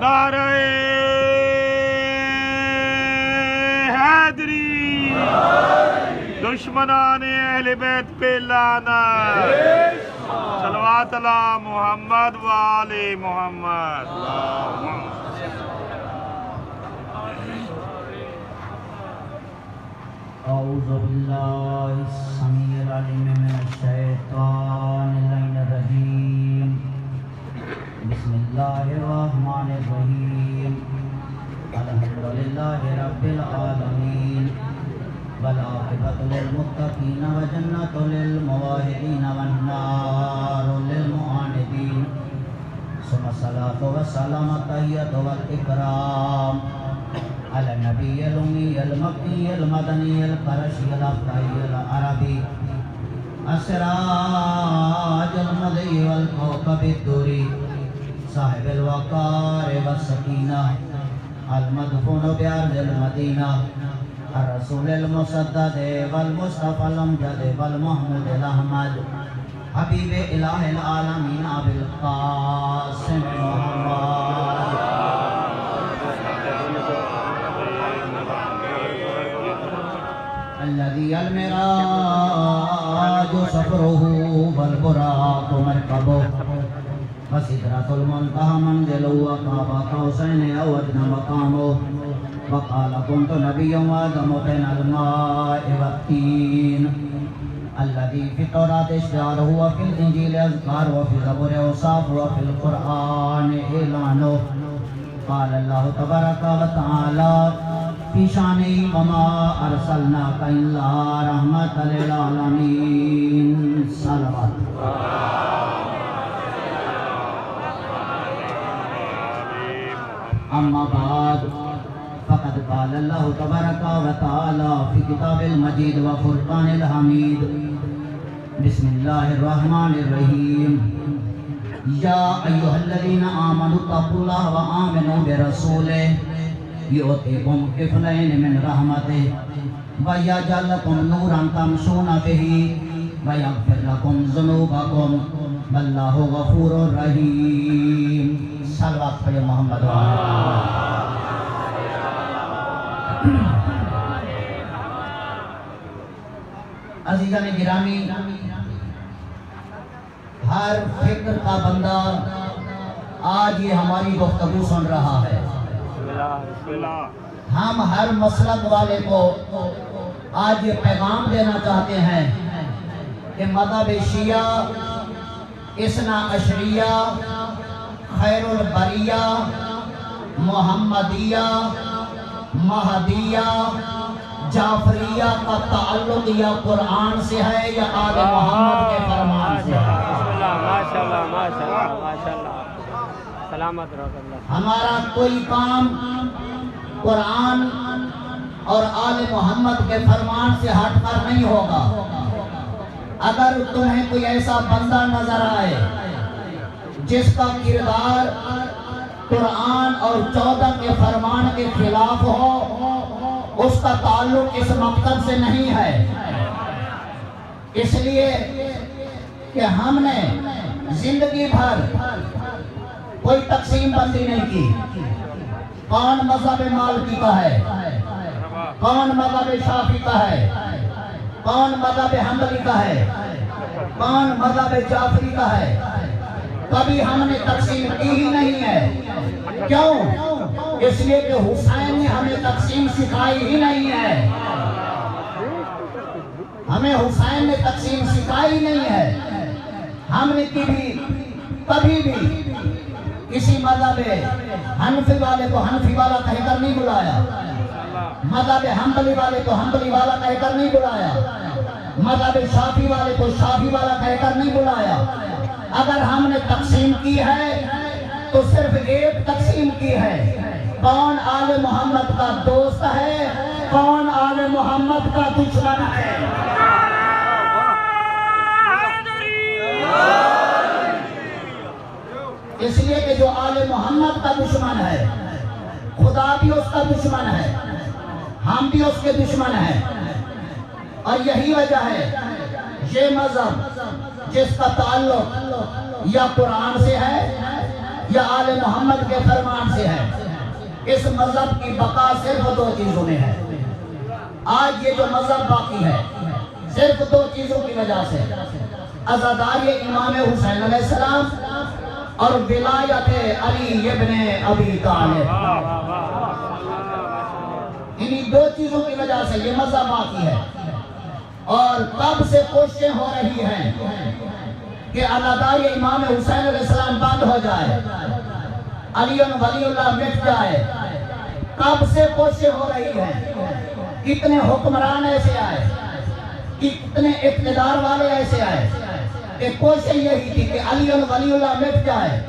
نعرہ حیدری، دشمنان اہل بیت پہ لعنت، صلوات علی محمد و آل محمد۔ اعوذ باللہ السمیع العلیم من الشیطان اللعین الرجیم، بسم اللہ الرحمن الرحیم، الحمدللہ رب العالمین، والعاقبۃ للمتقین وجنۃ للموحدین والنار للمعاندین، ثم الصلاۃ والسلام التحیۃ والاکرام علی النبی الأمی المکی المدنی القرشی الافقی العربی السراج المضی والکوكب الدری، صاحب الوقار والسکینہ، المدفون بأرض المدینہ، الرسول المسدد والمصطفى الامجد والمحمود الاحمد، حبیب الہ العالمین ابی القاسم محمد، الذي المراج سفره والبراق مركبه، وسدرة المنتهى منزله وقاب قوسين أو أدنى مقامه، وقال كنت نبيا وآدم بين الماء والطين، الذي في التوراة اشتعاره وفي الإنجيل أذكار وفي الزبور أوصاف وفي القرآن إعلانه، قال الله تبارك وتعالى في شانه وما أرسلناك إلا رحمة للعالمين، صلوات۔ أما بعد فقد قال الله تبارك وتعالى في كتاب المجيد وفرقان الحميد، بسم الله الرحمن الرحيم، يا أيها الذين آمنوا اتقوا الله وآمنوا برسوله يؤتكم كفلين من رحمته ويجعل لكم نورا تمشون به ويغفر لكم ذنوبكم والله غفور رحيم، صلوات پڑھیں محمد و آل عزیزان گرامی، ہر فکر کا بندہ آج یہ ہماری گفتگو سن رہا ہے۔ ہم ہر مسلک والے کو آج یہ پیغام دینا چاہتے ہیں کہ مذہب شیعہ، اثنا عشریہ، خیر البریہ، محمدیہ، مہدیہ، جعفریہ کا تعلق یا قرآن سے ہے یا آل محمد کے فرمان سے ہے۔ ماشاءاللہ ماشاءاللہ ماشاءاللہ، سلامت رکھ اللہ۔ ہمارا کوئی کام قرآن اور آل محمد کے فرمان سے ہٹ کر نہیں ہوگا۔ اگر تمہیں کوئی ایسا بندہ نظر آئے جس کا کردار قرآن اور 14 کے فرمان کے خلاف ہو، اس کا تعلق اس مکتب سے نہیں ہے، اس لیے کہ ہم نے زندگی بھر کوئی تقسیم بندی نہیں کی۔ کون مذہب مالکی کا ہے، کون مذہب شافعی کا ہے، کون مذہب حنبلی کا ہے، کون مذہب جعفری کا ہے، کبھی ہم نے تقسیم کی ہی نہیں ہے۔ کیوں؟ اس لیے کہ حسین نے ہمیں تقسیم سکھائی ہی نہیں ہے، ہمیں حسین نے تقسیم سکھائی نہیں ہے۔ ہم نے کبھی بھی کسی مذہب حنفی والے کو حنفی والا کہہ کر نہیں بلایا، مذہب حنبلی والے کو حنبلی والا کہہ کر نہیں بلایا، مذہب شافعی والے کو شافعی والا کہہ کر نہیں بلایا۔ اگر ہم نے تقسیم کی ہے تو صرف ایک تقسیم کی ہے، کون آل محمد کا دوست ہے، کون آل محمد کا دشمن ہے۔ اس لیے کہ جو آل محمد کا دشمن ہے، خدا بھی اس کا دشمن ہے، ہم بھی اس کے دشمن ہیں، اور یہی وجہ ہے یہ مذہب جس کا تعلق یا قرآن سے ہے یہ آل محمد کے فرمان سے ہے۔ اس مذہب کی بقا صرف دو چیزوں میں ہے۔ آج یہ جو مذہب باقی ہے صرف دو چیزوں کی وجہ سے، عزاداری امام حسین علیہ السلام اور ولایت علی ابن ابی طالب، انہی دو چیزوں کی وجہ سے یہ مذہب باقی ہے۔ اور کب سے کوششیں ہو رہی ہیں کہ عزاداری امام حسین علیہ السلام بند ہو جائے، علی ولی اللہ مٹ جائے، کب سے کوششیں ہو رہی ہیں۔ کتنے حکمران ایسے آئے، کتنے اقتدار والے ایسے آئے کہ کوشش یہی تھی کہ علی ولی اللہ مٹ جائے۔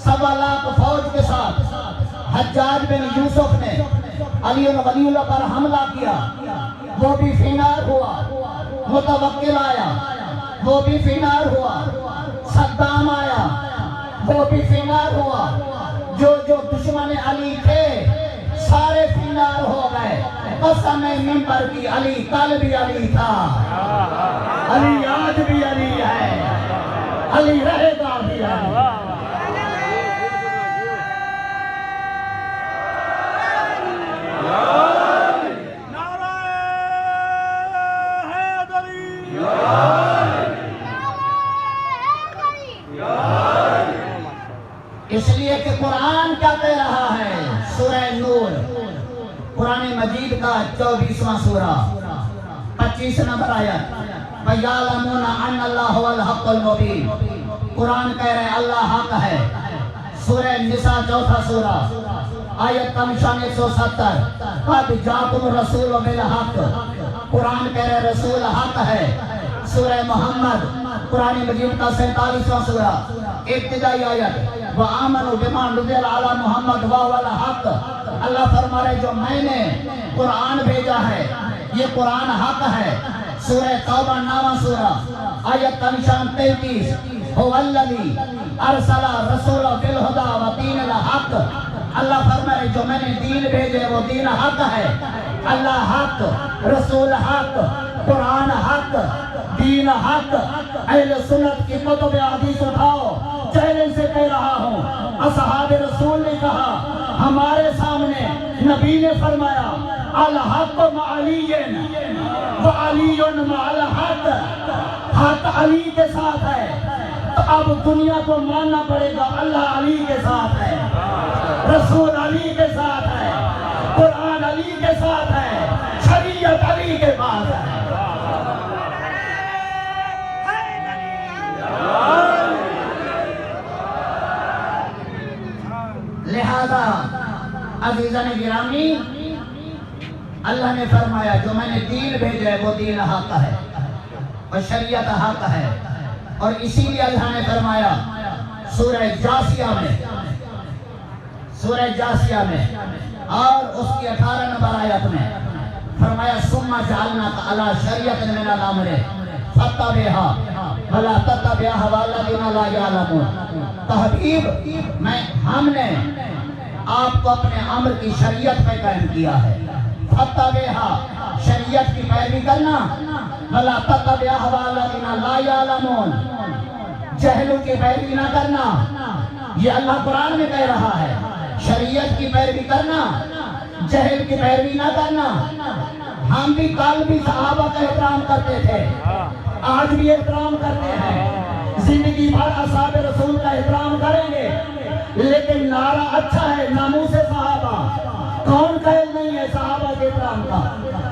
1.25 لاکھ فوج کے ساتھ حجاج بن یوسف نے علی ولی اللہ پر حملہ کیا، وہ بھی فینار ہوا۔ متوکل آیا، وہ بھی فینار ہوا۔ صدام آیا، وہ بھی فینار ہوا۔ جو دشمن علی تھے سارے فینار ہو گئے۔ قسم منبر کی، علی کل بھی علی تھا، علی آج بھی علی ہے، علی رہے گا بھی علی۔ اس لیے کہ قرآن کیا کہہ رہا ہے؟ سورہ نور، قرآن مجید کا 24واں سورہ 25 نمبر آیت، وَيَعْلَمُونَ أَنَّ اللَّهَ هُوَ الْحَقُّ الْمُبِينُ۔ قرآن کہہ رہے اللہ حق ہے۔ سورہ نساء 4 سورہ آیت کا نشان 170، قَدْ جَاءَكُمُ الرَّسُولُ بِالْحَقِّ، قرآن کہہ رہے رسول حق ہے۔ سورہ محمد قرآن مجید کا 47واں سورہ ابتدائی آیت، وَآمَنُوا بِمَا نُزِّلَ عَلَى مُحَمَّدٍ وَهُوَ الْحَقُّ، اللہ فرما رہے جو میں نے قرآن بھیجا ہے یہ قرآن حق ہے۔ سورہ توبہ 9واں سورہ آیت کا نشان 33، هُوَ الَّذِي أَرْسَلَ رَسُولَهُ بِالْهُدَىٰ وَدِينِ الْحَقِّ، اللہ فرما رہے جو میں نے دین بھیجے وہ دین حق ہے۔ اللہ حق، رسول حق، قرآن حق، دین حق۔ اہل سنت کی کتب حدیث اٹھاؤ، چہرے سے کہہ رہا ہوں، اصحاب رسول نے کہا، ہمارے سامنے نبی نے فرمایا الحق مع علی وعلی مع الحق، حق علی کے ساتھ ہے۔ تو اب دنیا کو ماننا پڑے گا اللہ علی کے ساتھ ہے، رسول علی کے ساتھ ہے، قرآن علی کے ساتھ ہے، شریعت علی کے پاس ہے۔ لہذا عزیزان گرامی، اللہ نے فرمایا جو میں نے دین بھیجا ہے وہ دین حق ہے اور شریعت حق ہے۔ اور اسی لیے اللہ نے فرمایا سورہ جاسیہ میں اور اس کی 18 نمبر آیت میں فرمایا ثم جعلناک علی شریعۃ من الامر فاتبعها ولا تتبع هوى الذین لا یعلمون۔ تحبیب ہم نے آپ کو اپنے امر کی شریعت پہ قائم کیا ہے، فاتبعها شریعت کی پیروی کرنا، ولا تتبع هوى الذین لا یعلمون جہلوں کی پیروی نہ کرنا۔ یہ اللہ قرآن میں کہہ رہا ہے شریعت کی پیروی کرنا، جہل کی پیروی نہ کرنا۔ ہم بھی کل بھی صحابہ کا احترام کرتے تھے، آج بھی احترام کرتے ہیں، زندگی بھر اصحاب رسول کا احترام کریں گے، لیکن نعرہ اچھا ہے ناموس صحابہ۔ کون قائل نہیں ہے صحابہ کے احترام کا؟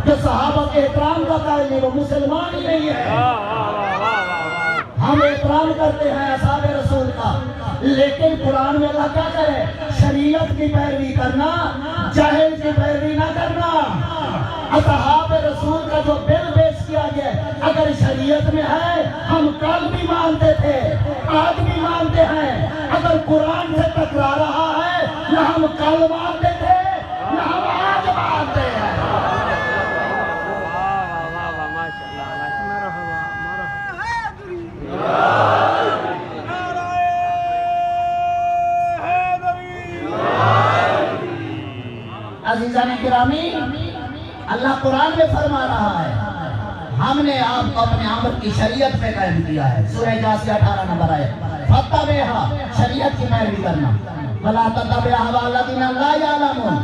جو صحابہ کے احترام کا قائل نہیں وہ مسلمان ہی نہیں ہے۔ ہم احترام کرتے ہیں اصحاب رسول کا، لیکن قرآن میں اللہ کیا کرے؟ شریعت کی پیروی کرنا، جاہل کی پیروی نہ کرنا۔ اصحاب رسول کا جو بل پیش کیا گیا اگر شریعت میں ہے ہم کل بھی مانتے تھے، آج بھی مانتے ہیں۔ اگر قرآن سے ٹکرا رہا ہے نہ ہم کل مانتے تھے نہ ہم آج مانتے ہیں۔ عزیزان گرامی، اللہ قرآن میں فرما رہا ہے ہم نے آپ کو اپنے امر کی شریعت پہ قائم کیا ہے۔ سورہ جاسیہ 18 نمبر آیت، تتبعها شریعت کی پیروی کرنا ولا تتبع اهواء الذین لا یعلمون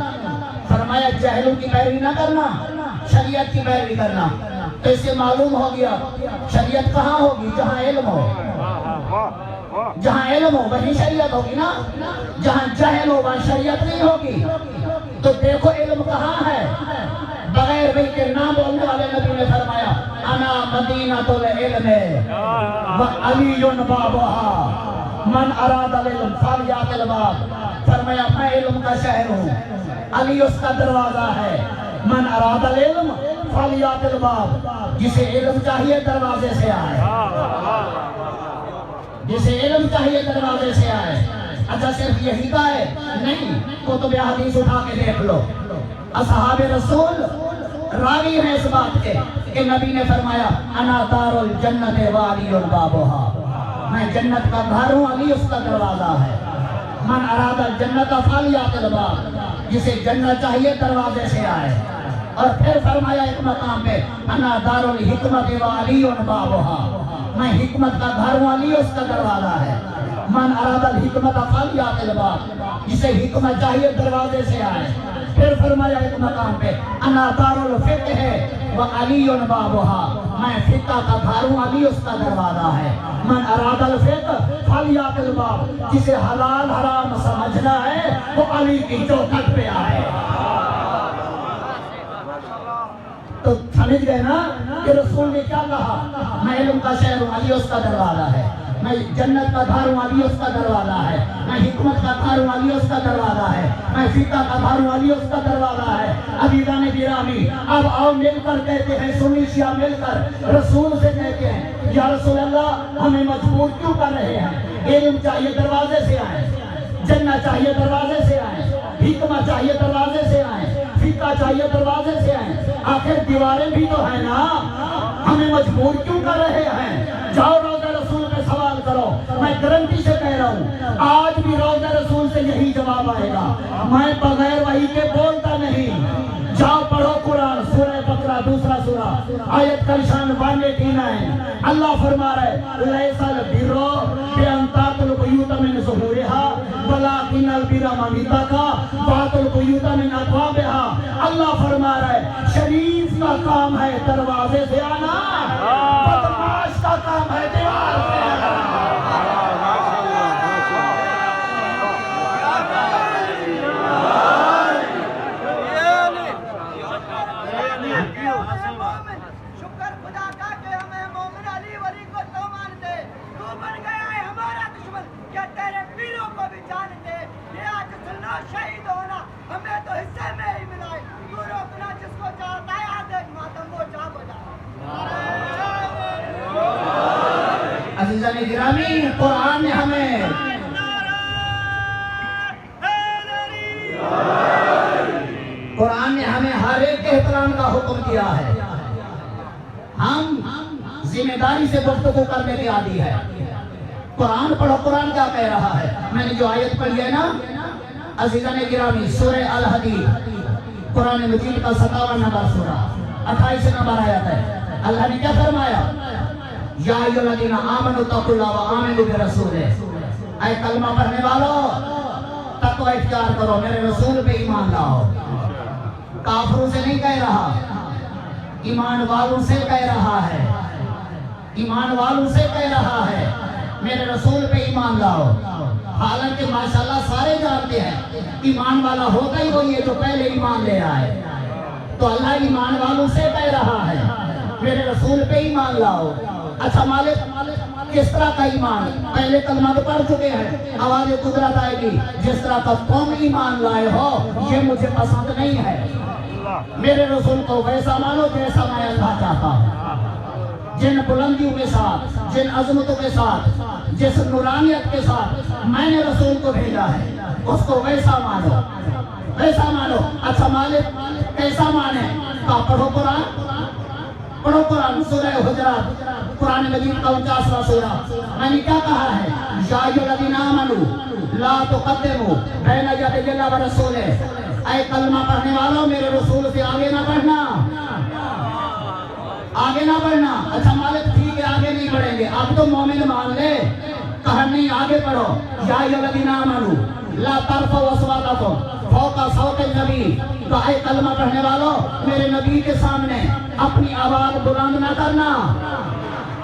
فرمایا جاہلوں کی پیروی نہ کرنا شریعت کی پیروی کرنا تو اس سے معلوم ہو گیا شریعت کہاں ہوگی جہاں علم ہو جہاں علم ہو وہیں شریعت ہوگی نا جہاں جہل ہو وہاں شریعت نہیں ہوگی تو دیکھو علم کہاں ہے بغیر بھئی کے نام بولنے والے نبی نے فرمایا انا مدینۃ العلم وعلی بابها من اراد العلم فلیأت الباب فرمایا میں علم کا شہر ہوں علی اس کا دروازہ ہے من اراد العلم فلیأت الباب جسے علم چاہیے دروازے سے آئے جسے علم چاہیے دروازے سے آئے اچھا صرف یہی کا ہے نہیں کتب حدیث اٹھا کے دیکھ لو اصحاب رسول راوی ہیں اس بات کے کہ نبی نے فرمایا انا دار الجنت وعلی بابها میں جنت کا گھر ہوں علی اس کا دروازہ ہے من اراد الجنت فلیأت الباب جسے جنت چاہیے دروازے سے آئے اور پھر فرمایا ایک مقام پہ انا دار الحکمت وعلی بابها میں حکمت کا گھر ہوں علی اس کا دروازہ ہے من اراد الحکمت فلیأت الباب جسے حکمت چاہیے دروازے سے آئے پھر فرمایا ایک مقام پہ انا دار الفقہ وعلی بابها میں فقہ کا گھر ہوں علی اس کا دروازہ ہے من اراد الفقہ فلیأت الباب جسے حلال حرام سمجھنا ہے وہ علی کی چوکھٹ پہ آئے تو سمجھ گئے نا کہ رسول نے کیا کہا میں علم کا شہر ہوں علی اس کا دروازہ ہے میں جنت کا گھر ہوں علی اس کا دروازہ ہے میں حکمت کا گھر ہوں علی اس کا دروازہ ہے میں فقہ کا گھر ہوں علی اس کا دروازہ ہے عزیزان گرامی اب آؤ مل کر کہتے ہیں سنی شیعہ مل کر رسول سے کہتے ہیں یا رسول اللہ ہمیں مجبور کیوں کر رہے ہیں علم چاہیے دروازے سے آئے جنت چاہیے دروازے سے آئے حکمت چاہیے دروازے سے آئے فقہ چاہیے دروازے سے آئے آخر دیواریں بھی تو ہیں نا ہمیں مجبور کیوں کر رہے ہیں جاؤ روضہ رسول پہ سوال کرو میں گارنٹی سے کہہ رہا ہوں آج بھی روضہ رسول سے یہی جواب آئے گا میں بغیر وحی کے بولتا نہیں جاؤ پڑھو قرآن سورہ بقرہ دوسرا سورہ آیت کا نشان 189 اللہ فرما رہا ہے لیس البر بان تأتوا البیوت من ظہورها ولکن البر من اتقى وأتوا البیوت من ابوابها اللہ فرما رہا ہے شریف کا کام ہے دروازے سے آنا بدمعاش کا کام ہے دیوار سے آنا شکر خدا کا کہ ہمیں مومن علی ولی کو تو مانتے تو بن گیا ہے ہمارا دشمن کیا تیرے پیروں کو بھی جانتے یہ آج سننا شہید ہونا ہمیں تو حصے میں ہی ملائے تو روکنا جس کو چاہتا ہے آدھے ماتم وہ چاہ بجا عزیزان گرامی قرآن نے ہمیں قرآن نے ہمیں ہر ایک کے احترام کا حکم دیا ہے ہم ذمہ داری سے گفتگو کرنے کی عادی ہے قرآن پڑھو قرآن کیا کہہ رہا ہے میں نے جو آیت پڑھی ہے نا عزیزان گرامی سورہ الحدید قرآن مجید کا 57 نمبر سورہ 28 نمبر آیت ہے اللہ نے کیا فرمایا یا ایھا الذین آمنوا اتقوا اللہ وآمنوا برسولہ اے کلمہ پڑھنے والوں تقوی اختیار کرو میرے رسول پہ ایمان لاؤ کافروں سے نہیں کہہ رہا ایمان والوں سے کہہ رہا ہے ایمان والوں سے کہہ رہا ہے میرے رسول پہ ایمان لاؤ حالانکہ ماشاءاللہ سارے جانتے ہیں ایمان والا ہوتا ہی وہی ہے جو پہلے ایمان لے آئے تو اللہ ایمان والوں سے کہہ رہا ہے میرے رسول پہ ایمان لاؤ اچھا مالک کس طرح کا ایمان پہلے کلمہ تو پڑھ چکے ہیں آواز قدرت آئے گی جس طرح کا تم ایمان لائے ہو یہ مجھے پسند نہیں ہے میرے رسول کو ویسا مانو جیسا میں اللہ چاہتا ہوں جن بلندیوں کے ساتھ جن عظمتوں کے ساتھ جس نورانیت کے ساتھ میں نے رسول کو بھیجا ہے اس کو ویسا مانو اچھا مالک کیسا مانے کہا پڑھو قرآن سورہ حجرات قرآن مجید کا 49واں سورہ میں نے کیا کہا ہے یا ایھا الذین آمنوا لا تقدموا بین یدی اللہ ورسولہ اے کلمہ پڑھنے والوں میرے رسول سے آگے نہ بڑھنا اچھا مالک ٹھیک ہے آگے نہیں بڑھیں گے اب تو مومن مان لے کہا نہیں آگے پڑھو، یا ایھالذین آمنوا لا ترفعوا اصواتکم فوق صوت النبی، تو اے کلمہ پڑھنے والوں میرے نبی کے سامنے اپنی آواز بلند نہ کرنا۔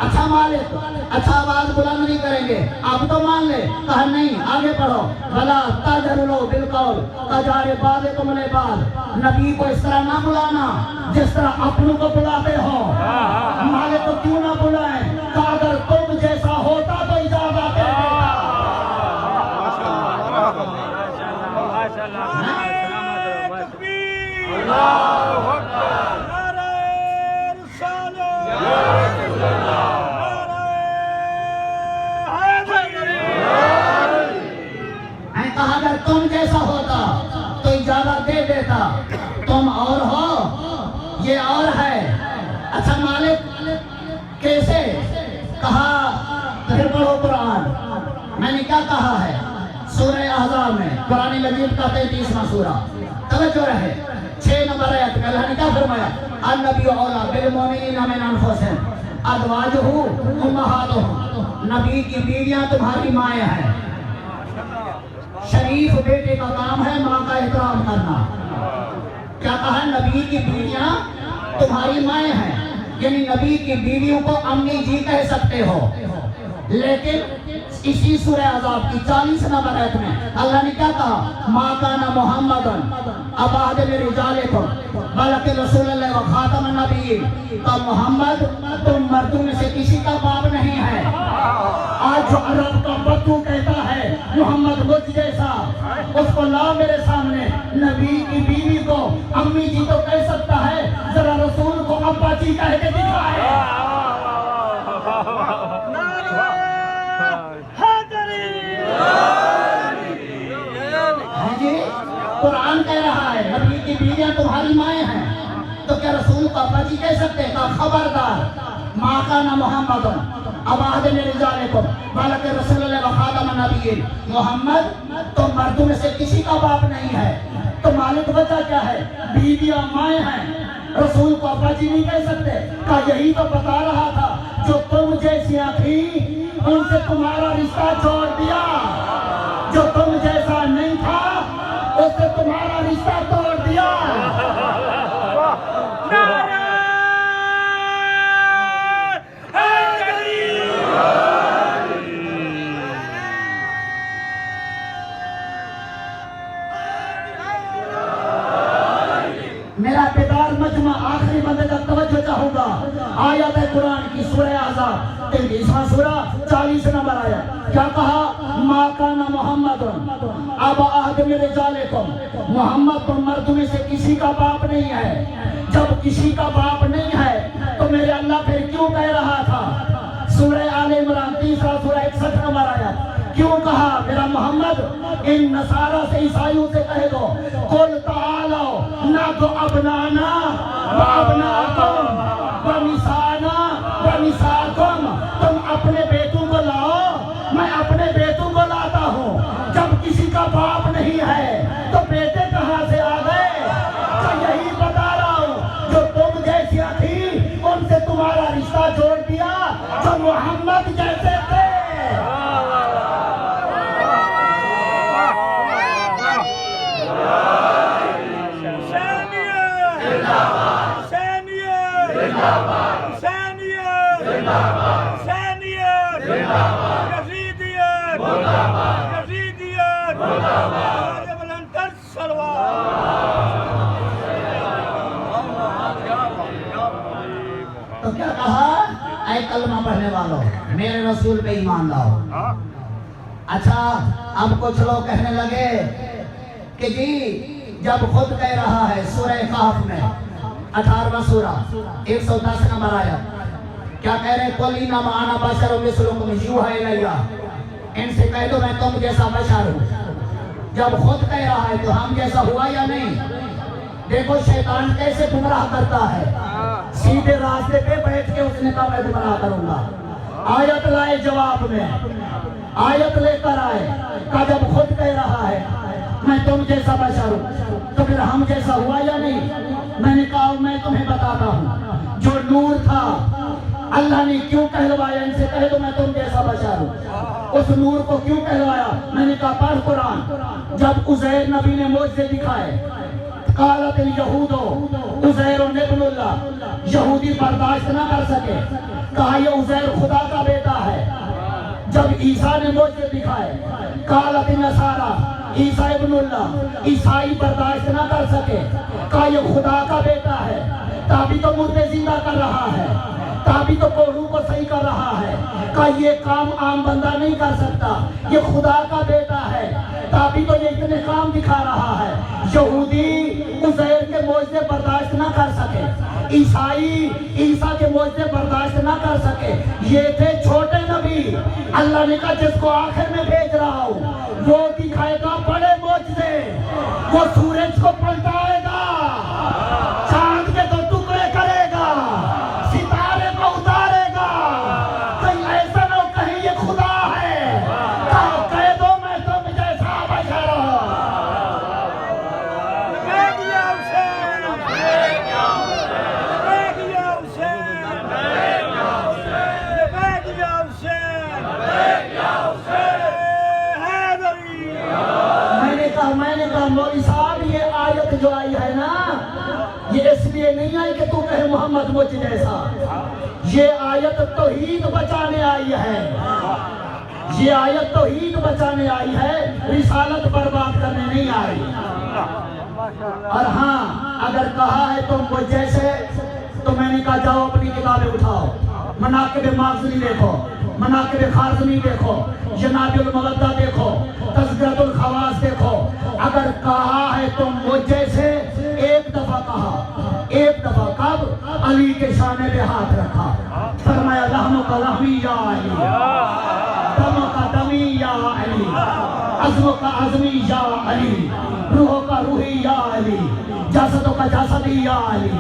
اچھا مالک، اچھا آواز بلند نہیں کریں گے، آپ تو مان لے۔ کہا نہیں آگے پڑھو، وَلَا تَجْهَرُوا بِالْقَوْلِ كَجَهْرِ بَعْضِكُمْ لِبَعْضٍ، نبی کو اس طرح نہ بلانا جس طرح اپنوں کو بلاتے ہو۔ مالک کو کیوں نہ بلائیں؟ کہ اگر تم جیسا ہوتا تو اجازت دے دیتا۔ کہا اگر تم جیسا ہوتا تو اجازت دے دیتا، تم اور ہو یہ اور ہے۔ اچھا مالک کیسے؟ کہا پھر پڑھو قرآن۔ میں نے کیا کہا ہے؟ سورہ احزاب میں، قرآن مجید کا 33واں سورہ، توجہ رہے 6 نمبر آیت میں اللہ نے کیا فرمایا؟ النبی اولیٰ بالمؤمنین من انفسہم ازواجہ امہاتہم، نبی کی بیویاں تمہاری مائیں ہیں۔ شریف بیٹے کا کام ہے ماں کا احترام کرنا۔ کیا کہا؟ نبی کی بیویاں تمہاری مائیں ہیں، یعنی نبی کی بیویوں کو امی جی کہہ سکتے ہو۔ لیکن اسی سورہ احزاب کی 40 نمبر آیت میں اللہ نے کیا کہا؟ ما کان محمد ابا احد من رجالکم بلکہ رسول اللہ و خاتم النبیین، تو محمد تم مردوں میں سے کسی کا باپ نہیں ہے۔ آج جو عرب کا بدو کہتا ہے محمد مجھ جیسا، اس کو لا میرے سامنے۔ نبی کی بیوی کو امی جی تو کہہ سکتا ہے، ذرا رسول کو ابا جی کہہ کے دکھائے۔ قرآن کہہ رہا ہے نبی کی بیویاں تمہاری مائیں ہیں، تو کیا رسول کو ابا جی کہہ سکتے ہیں؟ کہا خبردار، ما کان محمد ابا احد من رجالکم بلکہ رسول اللہ و خاتم النبیین، محمد تو مردوں میں سے کسی کا باپ نہیں ہے۔ تو مالک وجہ کیا ہے؟ بیویاں مائیں ہیں، رسول کو ابا جی نہیں کہہ سکتے۔ کہا یہی تو بتا رہا تھا، جو تم جیسیاں تھیں ان سے تمہارا رشتہ چھوڑ دیا، جو تم جیسا نہیں تھا اس سے تمہارا رشتہ توڑ دیا۔ میرا بیدار مجمع آخری بندے تک توجہ چاہوں گا۔ آیت قرآن کی سورہ احزاب 23واں سورہ 40 نمبر آیت، کیا کہا؟ ما کان محمد ابا احد من رجالکم، محمد تم مردوں میں سے کسی کا باپ نہیں ہے۔ جب کسی کا باپ نہیں ہے تو میرے اللہ پھر کیوں کہہ رہا تھا؟ سورہ آل عمران 3 سورہ 61 نمبر آیت، کیوں کہا میرا محمد ان نصارہ سے عیسائیوں سے کہہ دو قل تعالوا ندعو ابنانا وابناکم ونساءنا ونساءکم، تم اپنے بیٹوں کو لاؤ میں اپنے بیٹوں کو لاتا ہوں۔ جب کسی کا باپ نہیں ہے تو بیٹے کہاں سے آ گئے؟ تو یہی بتا رہا ہوں، جو تم جیسیاں تھی ان سے تمہارا رشتہ جوڑ دیا جو محمد جیسے تھے۔ تو کیا کہا؟ اے کلمہ پڑھنے والوں میرے رسول پہ ایمان لاؤ۔ اچھا اب کچھ لوگ کہنے لگے کہ جی جب خود کہہ رہا ہے سورہ کہف میں 18واں سورہ 110 نمبر آیت، کیا کہہ رہے؟ قل انما انا بشر مثلکم یوحی الی، ان سے کہہ دو میں تم جیسا بشر ہوں۔ جب خود کہہ رہا ہے تو ہم جیسا ہوا یا نہیں؟ دیکھو شیطان کیسے گمراہ کرتا ہے، سیدھے راستے پہ بیٹھ کے اس نے کہا میں گمراہ کروں گا۔ آیت لائے جواب میں، آیت لے کر آئے، کہا جب خود کہہ رہا ہے میں تم جیسا بشر ہوں تو پھر ہم جیسا ہوا یا نہیں؟ میں نے کہا میں تمہیں بتاتا ہوں، جو نور تھا اللہ نے کیوں کہلوایا ان سے کہہ دو میں تم جیسا بشر ہوں؟ اس نور کو کیوں کہلایا؟ میں نے کہا پڑھ قرآن. جب عزیر نبی نے معجزے دکھائے، قالت الیہود عزیر ابن اللہ، یہودی برداشت نہ کر سکے، کہا یہ عزیر خدا کا بیٹا ہے. جب عیسیٰ نے معجزے دکھائے، قالت النصارى عیسیٰ ابن اللہ، عیسائی برداشت نہ کر سکے، کہا یہ خدا کا بیٹا ہے. تابی تو مردے زندہ کر رہا ہے، تابی تو کوڑوں کو صحیح کر رہا ہے، کہا یہ کام عام بندہ نہیں کر سکتا، یہ خدا کا بیٹا ہے. تابی تو یہ اتنے کام دکھا رہا ہے. یہودی عزیر کے معجزے برداشت نہ کر سکے، عیسائی عیسیٰ کے معجزے برداشت نہ کر سکے. یہ تھے چھوٹے نبی. اللہ نے کہا جس کو آخر میں بھیج رہا ہوں وہ دکھائے گا بڑے معجزے. وہ سورج کو پلٹائے گا، چاند کے تو ٹکڑے کرے گا، ستارے کو اتارے گا. کہیں ایسا نہ ہو کہیں یہ خدا ہے. کہہ دو میں تم جیسا بشر ہوں. میں نے کہا مولوی صاحب یہ آیت جو آئی ہے نا، یہ اس لیے نہیں آئی کہ تو کہے محمد مجھ جیسا. یہ آیت توحید بچانے آئی ہے. یہ آیت توحید بچانے آئی ہے، رسالت برباد کرنے نہیں آئی. اور ہاں اگر کہا ہے تم کو جیسے، تو میں نے کہا جاؤ اپنی کتابیں اٹھاؤ، مناقب مازنی دیکھو، مناقب خارزمی دیکھو، جناب المغدہ دیکھو، تذکرۃ الخواص دیکھو. اگر کہا ہے تم مجھ جیسے، ایک دفعہ کہا، ایک دفعہ کب؟ علی کے شانے پہ ہاتھ رکھا، فرمایا لحم کا لحمی یا علی، دم کا دمی یا علی، عزم کا عزمی یا علی، روح کا روحی یا علی، جسدوں کا جسدی یا علی،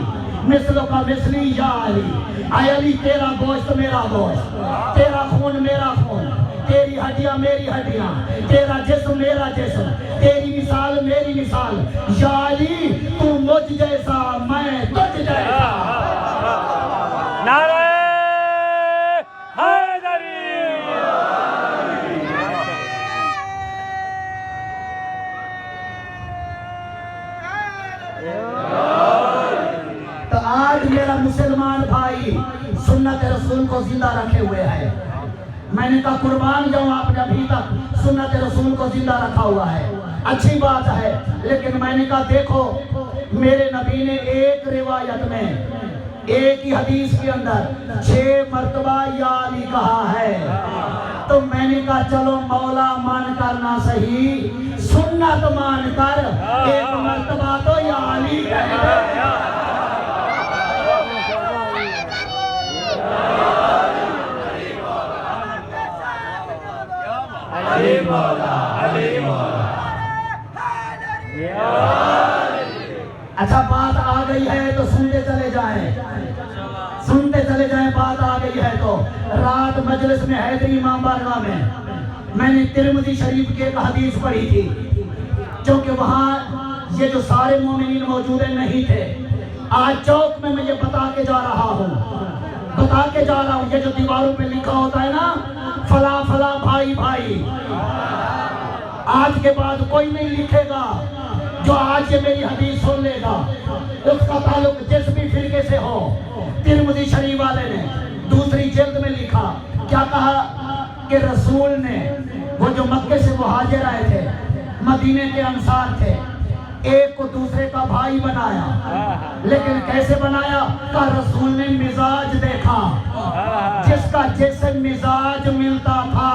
مثلوں کا مثلی یا علی. اے علی تیرا گوشت میرا گوشت، تیرا خون میرا خون، تیری ہڈیاں میری ہڈیاں، تیرا جسم میرا جسم، تیری مثال میری مثال. یا علی تو مجھ جیسا میں تجھ جیسا. نعرہ حیدری. تو آج میرا مسلمان بھائی سنت رسول کو زندہ رکھے ہوئے ہے. میں نے کہا قربان جاؤں آپ نے ابھی تک سنت رسول کو زندہ رکھا ہوا ہے، اچھی بات ہے. لیکن میں نے کہا دیکھو میرے نبی نے ایک روایت میں، ایک ہی حدیث کے اندر 6 مرتبہ یا علی کہا ہے. تو میں نے کہا چلو مولا مان کر نہ صحیح، سنت مان کر ایک مرتبہ تو یا علی کہہ دے. علی مولا، علی مولا. اچھا بات آ گئی ہے تو سنتے چلے جائیں، سنتے چلے جائیں. بات آ گئی ہے تو رات مجلس میں حیدری امام بارگاہ میں نے ترمذی شریف کی ایک حدیث پڑھی تھی، چونکہ وہاں یہ جو سارے مومنین موجود نہیں تھے. آج چوک میں یہ بتا کے جا رہا ہوں، بتا کے جا رہا ہوں. یہ جو دیواروں پہ لکھا ہوتا ہے نا فلاں فلاں بھائی بھائی، آج کے بعد کوئی نہیں لکھے گا جو آج یہ میری حدیث سن لے گا اس کا تعلق جس بھی فرقے سے ہو. ترمذی شریف والے نے دوسری جلد میں لکھا، کیا کہا کہ رسول نے وہ جو مکے سے مہاجر آئے تھے، مدینے کے انصار تھے، ایک کو دوسرے کا بھائی بنایا. لیکن کیسے بنایا؟ کہ رسول نے مزاج دیکھا، جس کا جیسے مزاج ملتا تھا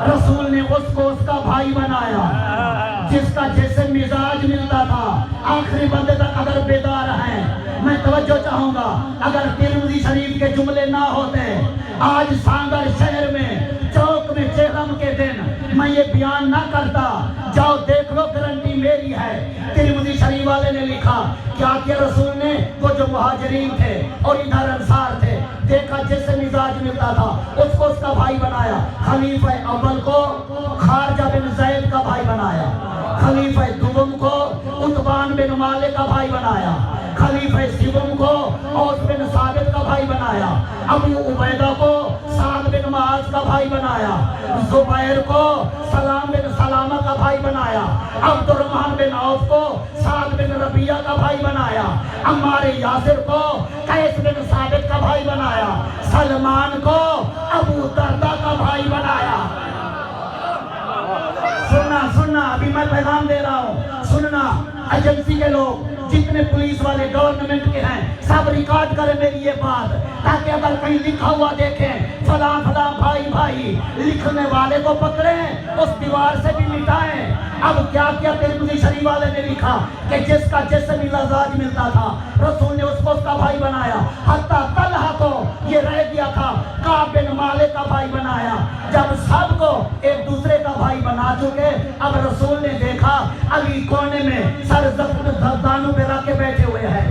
رسول نے اس کو اس کا بھائی بنایا. جس کا جیسے مزاج ملتا تھا. آخری بندے تک اگر بیدار ہیں میں توجہ چاہوں گا، اگر ترمذی شریف کے جملے نہ ہوتے آج سانگر شہر میں چوک میں چہرم کے دن میں یہ بیان نہ کرتا. جاؤ دیکھ لو، گارنٹی میری ہے. ترمذی شریف والے نے لکھا کیا کہ رسول نے وہ جو مہاجرین تھے اور ادھر انصار تھے دیکھا، جس سے مزاج ملتا تھا اس کو اس کا بھائی بنایا. خلیفہ اول کو خارجہ بن زید کا بھائی بنایا، خلیفہ دوم کو عتبان بن مالک کا بھائی بنایا، خلیفہ سوم کو اوس بن ثابت کا بھائی بنایا، ابو عبیدہ کو سعد بن معاذ کا بھائی بنایا، زبیر کو سلام بن سلامہ کا بھائی بنایا، عبد الرحمن بن عوف کو سعد بن ربیعہ کا بھائی بنایا، عمار یاسر کو قیس بن ثابت کا بھائی بنایا، سلمان کو ابو دردہ کا بھائی بنایا۔ سننا ابھی میں پیغام دے رہا ہوں، سننا ایجنسی کے لوگ جتنے پولیس والے گورنمنٹ کے ہیں سب ریکارڈ کریں میری یہ بات، تاکہ اگر کہیں لکھا ہوا دیکھیں فلاں فلاں بھائی بھائی، لکھنے والے کو پکڑیں، اس دیوار سے بھی مٹائیں۔ اب کیا کیا ترمذی شریف والے نے لکھا کہ جس کا جس سے مزاج ملتا تھا رسول نے اس کو اس کا بھائی بنایا، حتیٰ طلحہ کو یہ رہ گیا تھا کعب بن مالک کا بھائی بنایا۔ جب سب کو ایک دوسرے کا بھائی بنا چکے، اب رسول نے دیکھا علی کونے میں سر دانوں پہ رکھ کے بیٹھے ہوئے ہیں،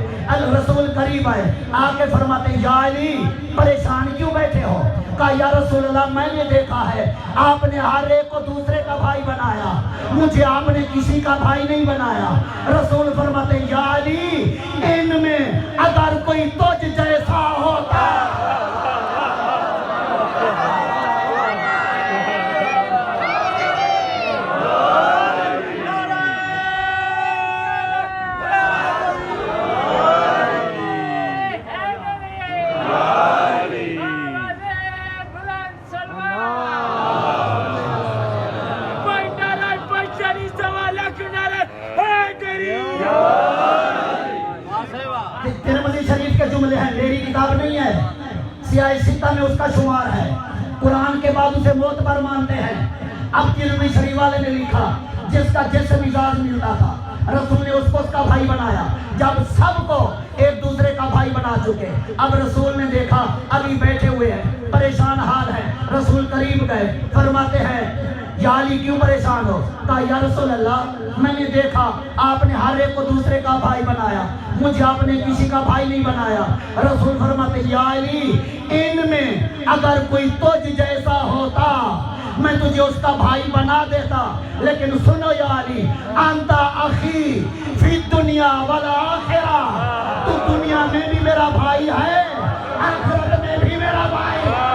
رسول قریب آئے، آ کے فرماتے یا علی پریشان کیوں بیٹھے ہو؟ کہا یا رسول اللہ میں نے دیکھا ہے آپ نے ہر ایک کو دوسرے کا بھائی بنایا، مجھے آپ نے کسی کا بھائی نہیں بنایا۔ رسول فرماتے یا علی ان میں اگر کوئی تجھ جیسا ہوتا ترمذی شریف کے جملے ہیں، میری کتاب نہیں ہے، سیاہ ستہ میں اس کا شمار ہے، قرآن کے بعد اسے معتبر مانتے ہیں۔ اب ترمذی شریف والے نے لکھا جس کا جس سے مزاج ملتا تھا رسول نے اس کو اس کا بھائی بنایا۔ جب سب کو ایک دوسرے کا بھائی بنا چکے، اب رسول نے دیکھا ابھی بیٹھے ہوئے ہیں، پریشان حال ہے، رسول قریب گئے، فرماتے ہیں یا علی کیوں پریشان ہو؟ کہا یا رسول اللہ میں نے دیکھا آپ نے ہر ایک کو دوسرے کا بھائی بنایا، مجھے آپ نے کسی کا بھائی نہیں بنایا۔ رسول فرماتے یا علی ان میں اگر کوئی تجھ جیسا ہوتا میں تجھے اس کا بھائی بنا دیتا، لیکن سنو یا علی انت اخی فی الدنیا والآخرہ، تو دنیا میں بھی میرا بھائی ہے، آخرت میں بھی میرا بھائی ہے۔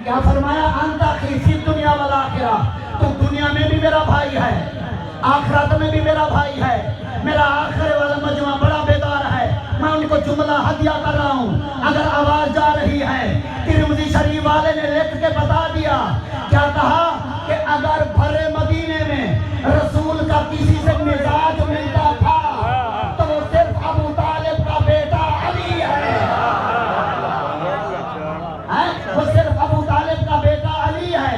کیا فرمایا؟ انت اخی فی الدنیا والآخرہ، تو دنیا میں بھی میرا بھائی ہے، آخرت میں بھی میرا بھائی ہے۔ میرا آخر والا مجمع بڑا بیدار ہے، میں ان کو جملہ ہدیہ کر رہا ہوں، اگر آواز جا رہی ہے۔ ترمذی شریف والے نے لکھ کے بتا دیا، کیا کہا کہ اگر بھرے مدینے میں رسول کا کسی سے مزاج ملتا تھا تو وہ صرف ابو طالب کا بیٹا علی ہے، وہ صرف ابو طالب کا بیٹا علی ہے۔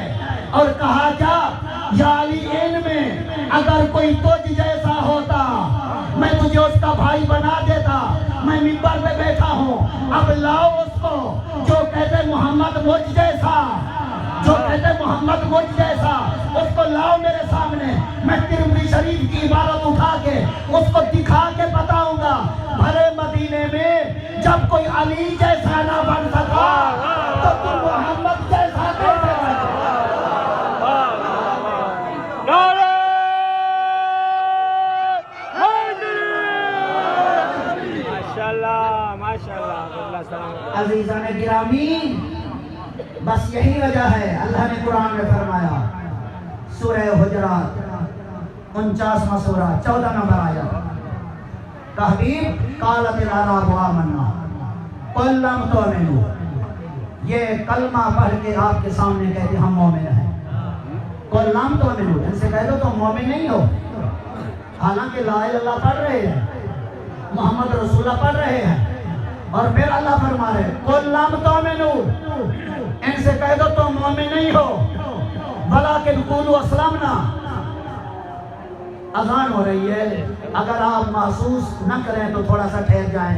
اور کہا کیا یا علی ان میں اگر کوئی تجھ جیسا ہوتا میں تجھے اس کا بھائی بنا دیتا۔ میں منبر پہ بیٹھا ہوں، اب لاؤ اس کو جو کہتے محمد مجھ جیسا، جو کہتے محمد مجھ جیسا، اس کو لاؤ میرے سامنے، میں ترمذی شریف کی عبارت اٹھا کے اس کو دکھا کے بتاؤں گا۔ بھرے مدینے میں جب کوئی علی جیسا نہ بن سکا تو تم محمد جیسا کیسے بن سکا؟ عزیزان گرامی بس یہی وجہ ہے اللہ نے قرآن میں فرمایا، سورہ حجرات 49واں سورہ 14 نمبر آیت، تحبیب قالت الاعراب آمنا قل لم تؤمنوا، یہ کلمہ پڑھ کے آپ کے سامنے کہتے ہم مومن ہیں۔ قل لم تؤمنوا، ان سے کہہ دو تم مومن نہیں ہو، حالانکہ لا الہ الا اللہ پڑھ رہے ہیں، محمد رسول اللہ پڑھ رہے ہیں، اور پھر اللہ فرما رہے قل لم تؤمنوا، ان سے کہہ دو تم مومن نہیں ہو، ولکن قولوا اسلمنا۔ اذان ہو رہی ہے، اگر آپ محسوس نہ کریں تو تھوڑا سا ٹھہر جائیں،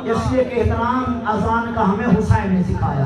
اس لیے کہ احترام اذان کا ہمیں حسین نے سکھایا۔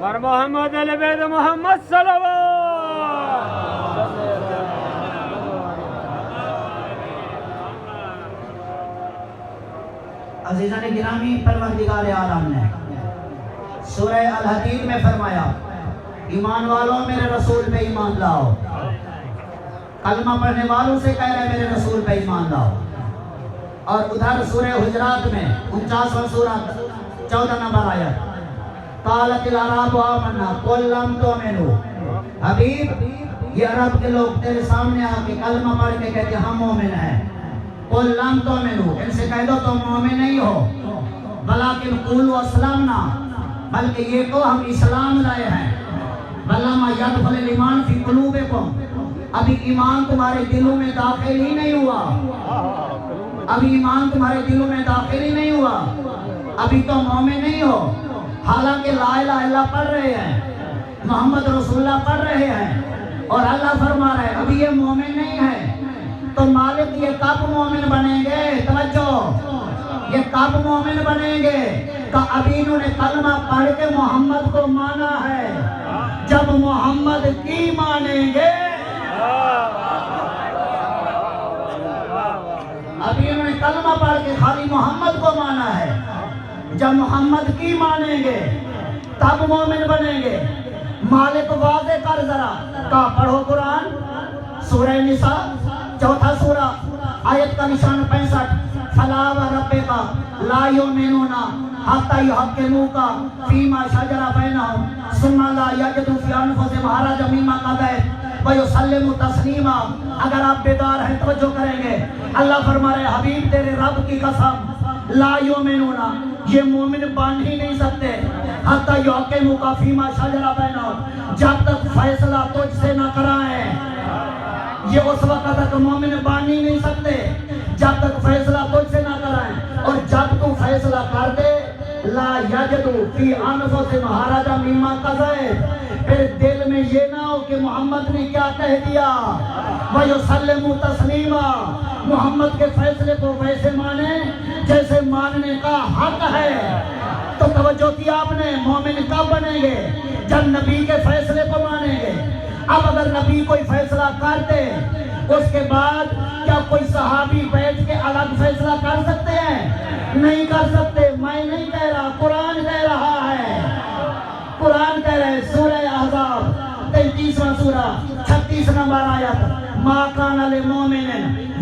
ور محمد علی بیت محمد صلوات. عزیزان گرامی، پروردگار عالم نے سورہ الحدید میں فرمایا ایمان والوں میرے رسول پہ ایمان لاؤ. کلمہ پڑھنے والوں سے کہہ رہے میرے رسول پہ ایمان لاؤ. اور ادھر سورہ حجرات میں 49واں سورہ 14 نمبر آیت قالت الاعراب آمنا قل لم تؤمنوا. حبیب، یہ عرب کے لوگ تیرے سامنے آ کے کلمہ پڑھ کے کہتے ہم مومن ہیں. قل لم تؤمنوا، ان سے کہہ دو تم مومن نہیں ہو. بلکن قولوا اسلمنا، بلکہ یہ کہو ہم اسلام لائے ہیں. ولما يدخل الایمان فی قلوبکم، ابھی ایمان تمہارے دلوں میں داخل ہی نہیں ہوا. ابھی ایمان تمہارے دلوں میں داخل ہی نہیں ہوا. ابھی تو مومن نہیں ہو. حالانکہ لا الہ الا اللہ پڑھ رہے ہیں، محمد رسول اللہ پڑھ رہے ہیں، اور اللہ فرما رہے ہیں ابھی یہ مومن نہیں ہے. تو مالک یہ کب مومن بنیں گے؟ توجہ، یہ کب مومن بنیں گے؟ کہ ابھی انہوں نے کلمہ پڑھ کے محمد کو مانا ہے. جب محمد کی مانیں گے، ابھی انہوں نے کلمہ پڑھ کے خالی محمد کو مانا ہے. جب محمد کی مانیں گے تب مومن بنیں گے. مالک واضح کر ذرا، کہا پڑھو قرآن سورہ نساء 4 سورہ آیت کا نشان 65. فلا وربک لا یؤمنون حتی یحکموک فیما شجر بینہم ثم لا یجدوا فی انفسہم حرجا مما قضیت ویسلموا تسلیما. اگر آپ بیدار ہیں توجہ کریں گے. اللہ فرما رہے حبیب تیرے رب کی قسم، لا یؤمنون، یہ مومن بن ہی نہیں سکتے حتی یحکموک فیما شجر بینہم، جب تک فیصلہ تجھ سے نہ کرائیں. یہ اس وقت تک مومن بن ہی نہیں سکتے جب تک فیصلہ تجھ سے نہ کرائیں. اور جب تو فیصلہ کر دے لا یجدو فی انفسہم حرجا مما قضیت، پھر دل میں یہ نہ ہو کہ محمد نے کیا کہہ دیا. وَيُسَلِّمُوا تَسْلِيمًا، محمد کے فیصلے کو ویسے مانیں جیسے ماننے کا حق ہے. تو توجہ کی آپ نے، مومن کب بنیں گے؟ جب نبی کے فیصلے کو مانیں گے. اب اگر نبی کوئی فیصلہ کر دے اس کے بعد کیا کوئی صحابی بیٹھ کے الگ فیصلہ کر سکتے ہیں؟ نہیں کر سکتے. میں نہیں کہہ رہا، قرآن کہہ رہا ہے. قرآن کہہ رہے سورہ احزاب 33واں سورہ 36 نمبر آیت ما کان للمؤمن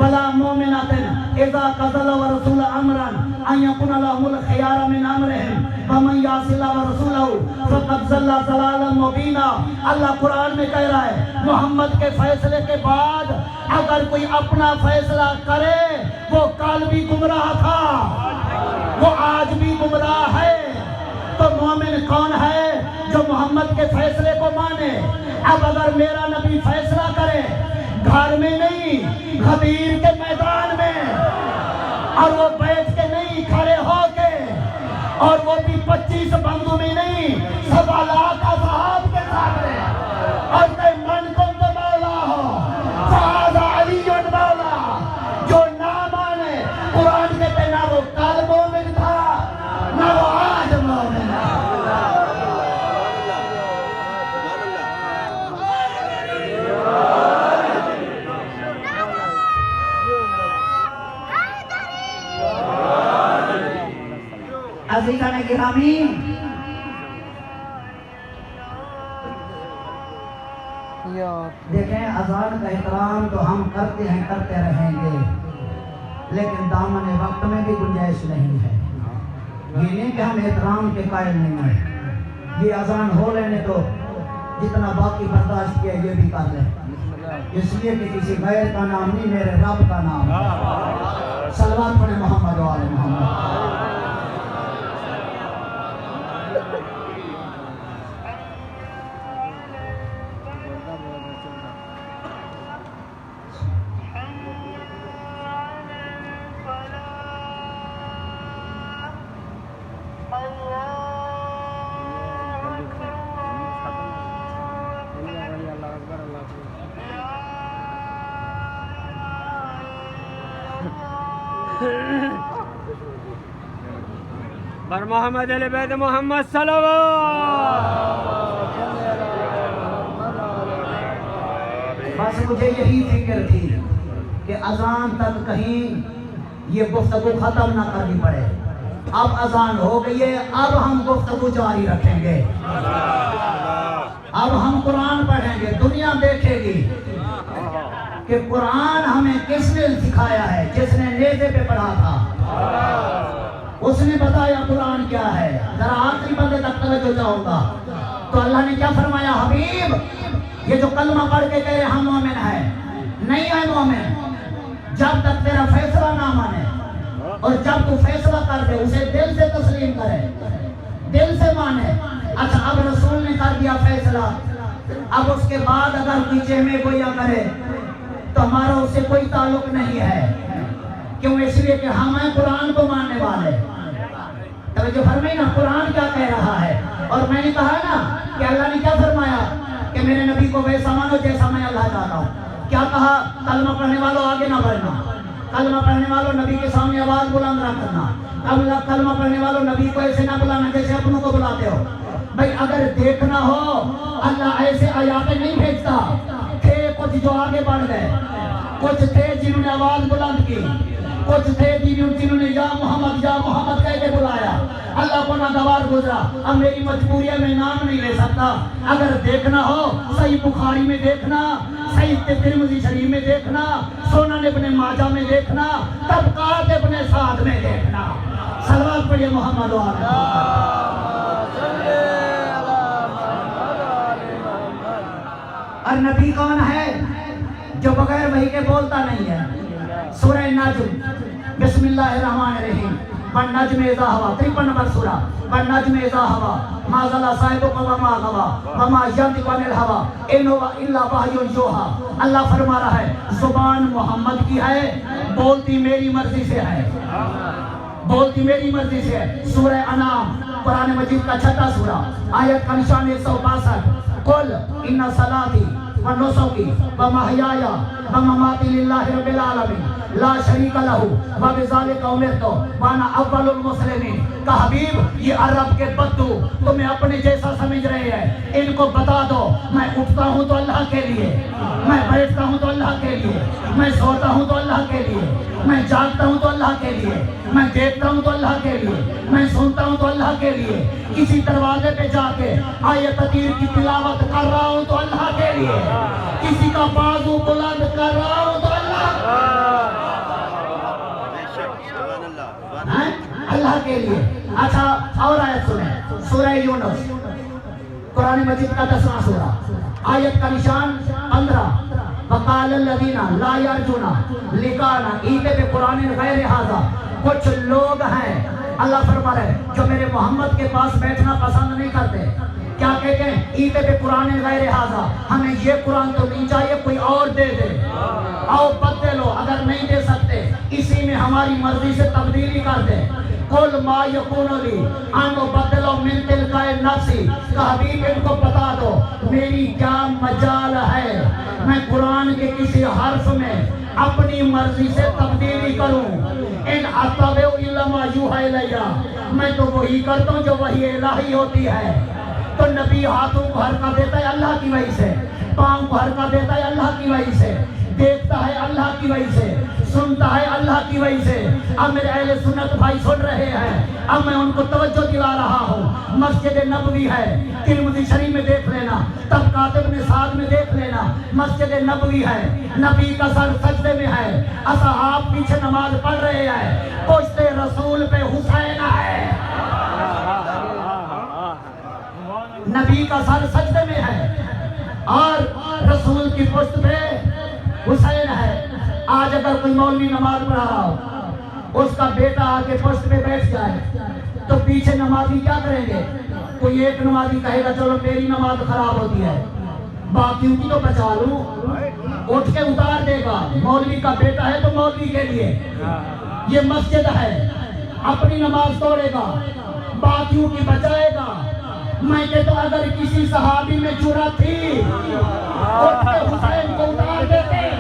ولا مؤمنۃ اذا قضى الله ورسوله امرا ان یکون لهم الخيار من امرهم ومن یعص اللہ ورسولہ فقد ضل ضلالا مبینا. اللہ قرآن میں کہہ رہا ہے محمد کے فیصلے کے بعد اگر کوئی اپنا فیصلہ کرے وہ کل بھی گمراہ تھا وہ آج بھی گمراہ ہے. تو مومن کون ہے جو محمد کے فیصلے کو مانے. اب اگر میرا نبی فیصلہ کرے گھر میں نہیں غدیر کے میدان میں اور وہ بیٹھ کے نہیں کھڑے ہو کے اور وہ بھی 25 بندوں میں نہیں 7 لاکھ اصحاب کے ساتھ رہے اور کہ من کن تو مولا ہو فہذا علی مولا. جو نہ مانے قرآن کہتے نہ وہ کل مومن تھا نہ وہ آج مومن ہے. عزیزان گرامی دیکھیں اذان کا احترام تو ہم کرتے ہیں کرتے رہیں گے لیکن دامن وقت میں بھی گنجائش نہیں ہے. یہ نہیں کہ ہم احترام کے قائل نہیں ہیں. یہ اذان ہو لینے تو جتنا باقی برداشت کیا یہ بھی کر لیں اس لیے کہ کسی غیر کا نام نہیں میرے رب کا نام ہے. صلوات پڑھیں محمد و آل محمد. بر محمد علی بیت محمد صلوات. بس مجھے یہی فکر تھی کہ اذان تک کہیں یہ گفتگو ختم نہ کرنی پڑے. اب اذان ہو گئی ہے اب ہم گفتگو جاری رکھیں گے. اب ہم قرآن پڑھیں گے. دنیا دیکھے گی کہ قرآن ہمیں کس نے سکھایا ہے. جس نے نیزے پہ پڑھا تھا اس نے بتایا قرآن کیا ہے. ذرا آخری بندے تک توجہ چاہوں گا. تو اللہ نے کیا فرمایا حبیب یہ جو کلمہ پڑھ کے کہہ رہے ہم مومن ہے نہیں ہے مومن جب تک تیرا فیصلہ نہ مانے اور جب تو فیصلہ کر دے اسے دل سے تسلیم کرے دل سے مانے. اچھا اب رسول نے کر دیا فیصلہ اب اس کے بعد اگر کوئی چہمے گویا کرے تو ہمارا اس سے کوئی تعلق نہیں ہے. کیوں؟ اس لیے کہ ہم ہیں قرآن کو ماننے والے. توجہ فرمائی نا قرآن کیا کہہ رہا ہے. اور میں نے کہا نا کہ اللہ نے کیا فرمایا کہ میرے نبی کو ویسا مانو جیسا میں اللہ چاہتا ہوں. کیا کہا؟ کلمہ پڑھنے والوں آگے نہ بڑھنا. کلمہ پڑھنے والوں نبی کے سامنے آواز بلند نہ کرنا. کلمہ پڑھنے والوں نبی کو ایسے نہ بلانا جیسے اپنوں کو بلاتے ہو. بھائی اگر دیکھنا ہو اللہ ایسے آیاتیں نہیں بھیجتا. تھے کچھ جو آگے بڑھ گئے کچھ تھے جنہوں نے آواز بلند کی کچھ تھے جنہوں نے یا محمد کہہ کے بلایا. اللہ کو ناگوار گزرا. اب میری مجبوری ہے میں نام نہیں لے سکتا. اگر دیکھنا ہو صحیح بخاری میں دیکھنا صحیح ترمذی شریف میں دیکھنا سنن ابن ماجہ میں دیکھنا طبقات ابن سعد میں دیکھنا. صلوات پڑھیے محمد و آل محمد. اور نبی کون ہے جو بغیر وحی کے بولتا نہیں ہے. سورہ نجم بسم اللہ الرحمن الرحیم والنجم اذا ہوا 53 نمبر سورہ والنجم اذا ہوا ما ضل صاحبکم وما غوا وما ینطق عن الہوی ان هو الا وحی یوحی. اللہ فرما رہا ہے زبان محمد کی ہے بولتی میری مرضی سے ہے بولتی میری مرضی سے ہے. سورہ انعام قرآن مجید کا 6واں سورہ آیت کا نشان 162 قل ان صلاتی ونسکی ومحیایا ومماتی للہ رب العالمین لا شریک لہو وبذالک امرت وانا اول المسلمین. کہ حبیب یہ عرب کے بدو تمہیں اپنے جیسا سمجھ رہے ہیں ان کو بتا دو میں اٹھتا ہوں تو اللہ کے لیے میں بیٹھتا ہوں تو اللہ کے لیے میں سوتا ہوں تو اللہ کے لیے میں جاگتا ہوں تو اللہ کے لیے میں دیکھتا ہوں تو اللہ کے لیے میں سنتا ہوں تو اللہ کے لیے کسی دروازے پہ جا کے آیت تطہیر کی تلاوت کر رہا ہوں تو اللہ کے لیے کسی کا بازو بلند کر رہا ہوں تو اللہ اللہ کے لیے. اچھا اور آیت سنیں, سورہ یونس, قرآن مجید کا 10واں سورہ, آیت کا نشان 15. وقال الذین لا یرجون لقاءنا ائت بقرآن غیر ھذا. کچھ لوگ ہیں اللہ فرما رہے جو میرے محمد کے پاس بیٹھنا پسند نہیں کرتے. کیا کہتے ہیں؟ ائت بقرآن غیر ھذا, ہمیں یہ قرآن تو نہیں چاہیے, کوئی اور دے دے. آؤ بدلو, اگر نہیں دے سکتے اسی میں ہماری مرضی سے تبدیلی کر دے. قل ما یکون لی ان ابدل من تلقاء نفسی, کہ حبیب ان کو بتا دو میری کیا مجال ہے میں قرآن کے کسی حرف میں اپنی مرضی سے تبدیلی کروں. ان اتبع الا ما یوحی الی, میں تو وہی کرتا ہوں جو وحی الہی ہوتی ہے. تو نبی ہاتھوں کو حرکت دیتا ہے اللہ کی وجہ سے, پاؤں کو حرکت دیتا ہے اللہ کی وجہ سے, دیکھتا ہے اللہ کی وجہ سے, سنتا ہے اللہ کی وجہ سے. اب میرے اہل سنت بھائی سن رہے ہیں, اب میں ان کو توجہ دلا رہا ہوں. مسجد نبوی ہے, ترمذی شریف میں دیکھ لینا, طبقات ابن سعد میں دیکھ لینا. مسجد نبوی ہے, نبی کا سر سجدے میں ہے, اصحاب پیچھے نماز پڑھ رہے ہیں, پشت رسول پہ حسین ہے. نبی کا سر سجدے میں ہے اور رسول کی پشت پہ حسین ہے. آج اگر کوئی مولوی نماز پڑھا رہا ہو, اس کا بیٹا آ کے پشت پہ بیٹھ جائے تو پیچھے نمازی کیا کریں گے؟ کوئی ایک نمازی کہے گا چلو میری نماز خراب ہوتی ہے, باقیوں کی تو بچا لوں, اٹھ کے اتار دے گا. مولوی کا بیٹا ہے تو مولوی کے لیے یہ مسجد ہے, اپنی نماز توڑے گا, باقیوں کی بچائے گا. میں کہتا ہوں اگر کسی صحابی میں جرأت تھی اٹھ کے حسین کو اتار دیتے ہیں,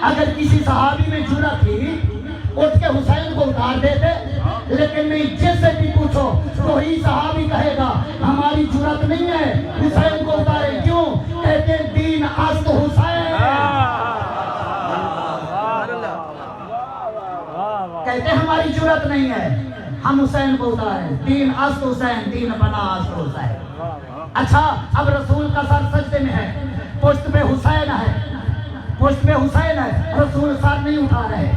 اگر کسی صحابی میں جرأت تھی اٹھ کے حسین کو اتار دیتے, لیکن نہیں, جس سے بھی پوچھو وہی صحابی کہے گا ہماری جرأت نہیں ہے حسین کو اتارے. کیوں؟ کہتے ہیں دین است حسین, کہتے ہیں ہماری جرأت نہیں ہے ہم حسین کو اتاریں. دین است حسین, دین بنا است حسین. اچھا اب رسول کا سر سجدے میں ہے, پشت پہ حسین ہے, پشت پہ حسین ہے, رسول سر نہیں اٹھا رہے.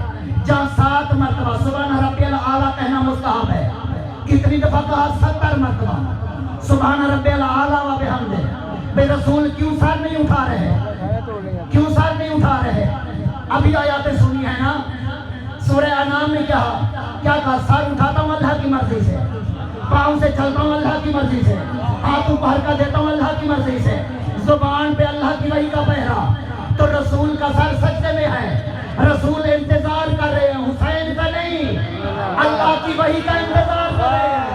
جہاں 7 مرتبہ سبحان ربی الاعلیٰ کہنا مستحب ہے, کتنی دفعہ کہا؟ 70 مرتبہ سبحان ربی الاعلیٰ و بحمدہ. بے رسول کیوں سر نہیں اٹھا رہے؟ کیوں سر نہیں اٹھا رہے؟ ابھی آیاتیں سنی ہے نا, سورہ انعام میں کیا کہا؟ سر اٹھاتا ہوں اللہ کی مرضی سے, پاؤں سے چلتا ہوں اللہ کی مرضی سے, ہاتھوں کو حرکت دیتا ہوں اللہ کی مرضی سے, زبان پہ اللہ کی وحی کا پہرا. تو رسول کا سر سجدے میں ہے, رسول انتظار کر رہے ہیں حسین کا نہیں, اللہ کی وحی کا انتظار کر رہے ہیں,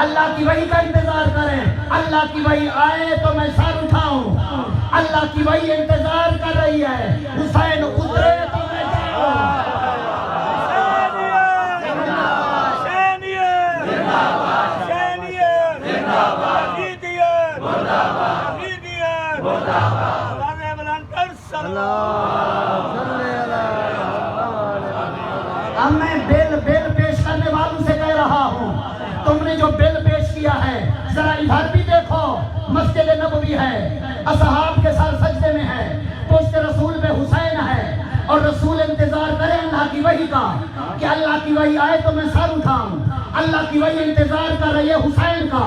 اللہ کی وحی کا انتظار کریں. اللہ کی وحی آئے تو میں سر اٹھاؤں, اللہ کی وحی انتظار کر رہی ہے, حسین اترے تو میں جاؤں. اب میں بل پیش کرنے والوں سے کہہ رہا ہوں, تم نے جو بل پیش کیا ہے ذرا ادھر بھی دیکھو. مسجد نبوی ہے, اصحاب کے سر سجدے میں ہے, پشت رسول پہ حسین ہے, اور رسول انتظار کرے اللہ کی وحی کا کہ اللہ کی وحی آئے تو میں سر اٹھاؤں. اللہ کی وحی انتظار کر رہی ہے حسین کا,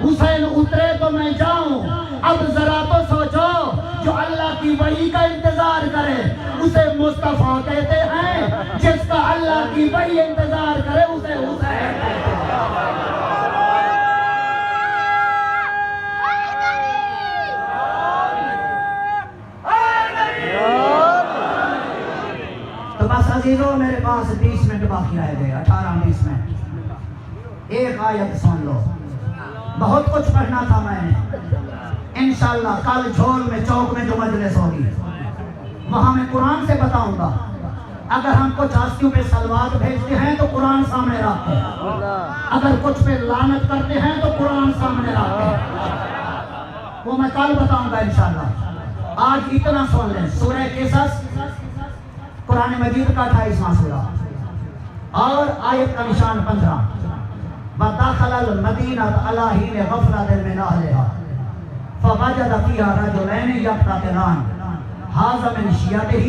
حسین اترے تو میں جاؤں. اب ذرا تو سوچو, جو اللہ کی وحی کا انتظار کرے اسے مصطفیٰ کہتے ہیں, جس کا اللہ کی وحی انتظار کرے اسے حسین کہتے ہیں. تو بس عزیزوں, میرے پاس 20 منٹ باقی رہ گئے, 18-20 منٹ. ایک آیت سن لو, بہت کچھ پڑھنا تھا میں نے. انشاءاللہ کل جھول میں چوک میں جو مجلس ہوگی وہاں میں قرآن سے بتاؤں گا. اگر ہم کچھ ہستیوں پہ صلوات بھیجتے ہیں تو قرآن سامنے رکھتے ہیں, اگر کچھ پہ لعنت کرتے ہیں تو قرآن سامنے رکھتے ہیں. وہ میں کل بتاؤں گا انشاءاللہ. آج اتنا سن لیں, سورہ قصص قرآن مجید کا 28واں سورہ اور آیت کا نشان 15. وَدَخَلَ الْمَدِينَةَ عَلَىٰ حِينِ غَفْلَةٍ مِّنْ أَهْلِهَا فَوَجَدَ فِيهَا رَجُلَيْنِ يَقْتَتِلَانِ هَٰذَا مِنْ شِيَعَتِهِ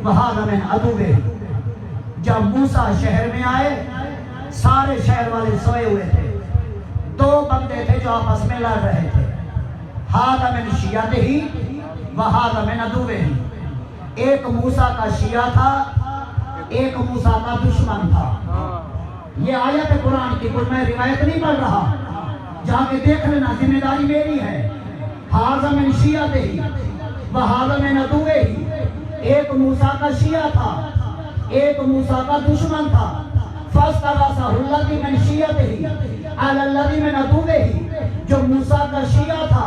وَهَٰذَا مِنْ عَدُوِّهِ. جب موسیٰ شہر میں آئے سارے شہر والے سوئے ہوئے تھے، دو بندے تھے جو آپس میں لڑ رہے تھے، ہذا من شیعتہ و ھذا من عدوہ، ایک موسیٰ کا شیعہ تھا ایک موسیٰ کا دشمن تھا۔ یہ آیت قرآن کی، کوئی میں روایت نہیں پڑھ رہا، جا کے دیکھ لینا، ذمہ داری میری ہے۔ ھذا من شیعتہ و ھذا من عدوہ، ایک موسیٰ کا شیعہ تھا ایک موسیٰ کا دشمن تھا۔ فاستغاثہ الذی من شیعتہ علی الذی من عدوہ، جو موسیٰ کا شیعہ تھا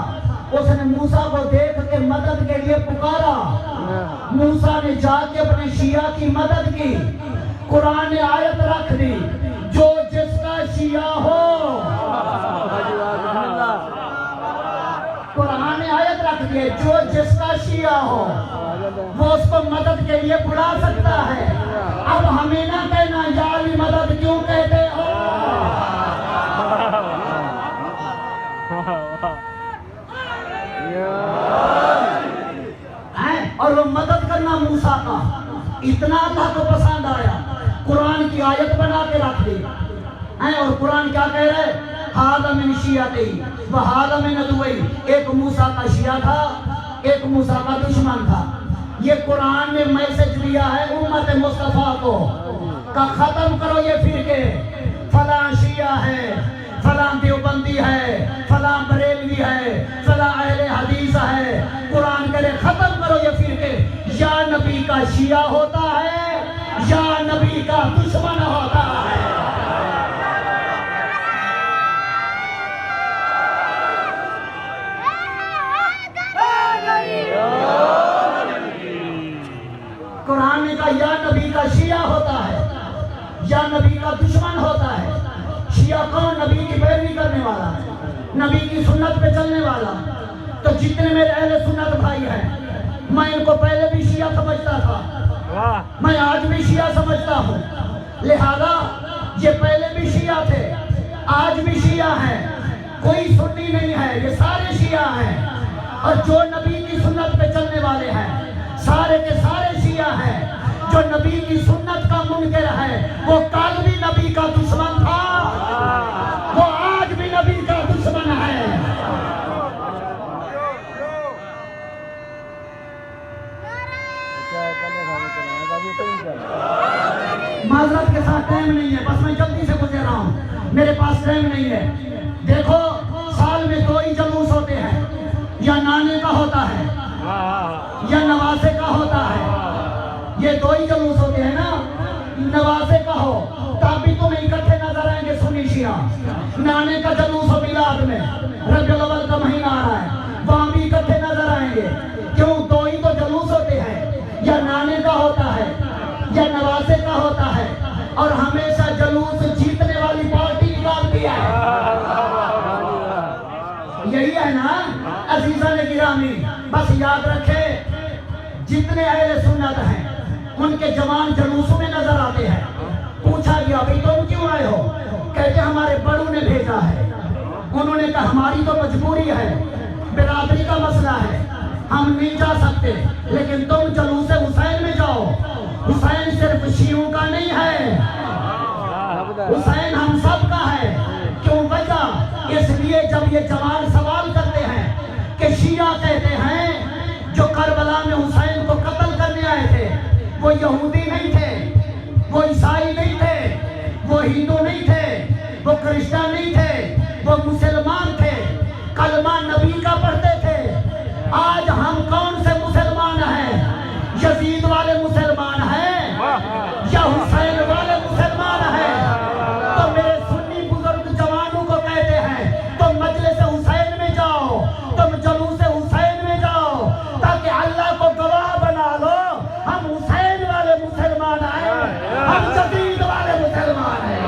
اس نے موسیٰ کو دیکھ کے مدد کے لیے پکارا، موسیٰ نے جا کے اپنے شیعہ کی مدد کی۔ قرآن نے آیت رکھ دی، جو جس کا شیعہ ہو، قرآن نے آیت رکھ دی، جو جس کا شیعہ ہو وہ اس کو مدد کے لیے بلا سکتا ہے۔ اب ہمیں نہ کہنا یا علی مدد کیوں کہتے ہو، اور وہ مدد کرنا موسیٰ کا اتنا اللہ کو پسند آیا، قرآن کی آیت بنا کے رکھ دی۔ اور قرآن کیا کہہ رہے ہیں؟ ھذا من شیعتہ و ھذا من عدوہ، ایک موسیٰ کا شیعہ تھا ایک موسیٰ کا دشمن تھا۔ یہ قرآن نے میسج دیا ہے امت مصطفیٰ کو کہ ختم کرو یہ فرقے، فلاں شیعہ ہے، فلاں دیوبندی ہے، فلاں بریلوی ہے، فلاں اہل حدیث ہے۔ قرآن کہے ختم کرو یہ فرقے، یا نبی کا شیعہ ہوتا ہے یا نبی کا دشمن ہوتا ہے۔ قرآن نے کہا یا نبی کا شیعہ ہوتا ہے یا نبی کا دشمن ہوتا ہے۔ شیعہ کون؟ نبی کی پیروی کرنے والا، نبی کی سنت پہ چلنے والا۔ تو جتنے میرے اہل سنت بھائی ہیں، میں ان کو پہلے بھی شیعہ سمجھتا تھا، میں آج بھی شیعہ سمجھتا ہوں، لہذا یہ پہلے بھی شیعہ تھے آج بھی شیعہ ہیں، کوئی سنی نہیں ہے، یہ سارے شیعہ ہیں۔ اور جو نبی کی سنت پہ چلنے والے ہیں سارے کے سارے شیعہ ہیں۔ جو نبی کی سنت کا منکر ہے وہ کل بھی نبی کا دشمن تھا، وہ آج بھی نبی کا دشمن ہے۔ معذرت کے ساتھ ٹائم نہیں ہے، بس میں جلدی سے گزر رہا ہوں، میرے پاس ٹائم نہیں ہے۔ دیکھو سال میں دو ہی جلوس ہوتے ہیں، یا نانے کا ہوتا ہے یا نواسے کا ہوتا ہے، یہ دو ہی جلوس ہوتے ہیں نا۔ نواسے کا ہو تب بھی تمہیں اکٹھے نظر آئیں گے سنی شیعہ، نانے کا جلوس ہو میلاد میں، ربیع الاول کا مہینہ آ رہا ہے، وہاں بھی اکٹھے نظر آئیں گے۔ کیوں؟ دو ہی تو جلوس ہوتے ہیں، یا نانے کا ہوتا ہے یا نواسے کا ہوتا ہے، اور ہمیشہ جلوس جیتنے والی پارٹی نکالتی ہے، یہی ہے نا عزیزان گرامی۔ بس یاد رکھے جتنے اہل سنت ہیں ان کے جوان جلوسوں میں نظر آتے ہیں۔ پوچھا گیا بھئی تم کیوں آئے ہو؟ کہتے ہمارے بڑوں نے بھیجا ہے، انہوں نے کہا ہماری تو مجبوری ہے، برادری کا مسئلہ ہے، ہم نہیں جا سکتے، لیکن تم جلوس حسین میں جاؤ۔ حسین صرف شیعوں کا نہیں ہے، حسین ہم سب کا ہے۔ کیوں وجہ؟ اس لیے جب یہ جوان سوال کرتے ہیں کہ شیعہ کہتے ہیں جو کربلا میں حسین کو قتل کرنے آئے تھے وہ یہودی نہیں تھے، وہ عیسائی نہیں تھے، وہ ہندو نہیں تھے، وہ کرسچن نہیں تھے، وہ مسلمان تھے، کلمہ نبی کا پڑھتے تھے۔ آج ہم کون سے مسلمان ہیں؟ یزید والے مسلمان ہیں یا حسین والے مسلمان ہیں؟ تو میرے سنی بزرگ جوانوں کو کہتے ہیں تم مجلس حسین میں جاؤ، تم جلوس حسین میں جاؤ، تاکہ اللہ کو گواہ بنا لو ہم حسین والے مسلمان ہیں، ہم یزید والے مسلمان ہیں۔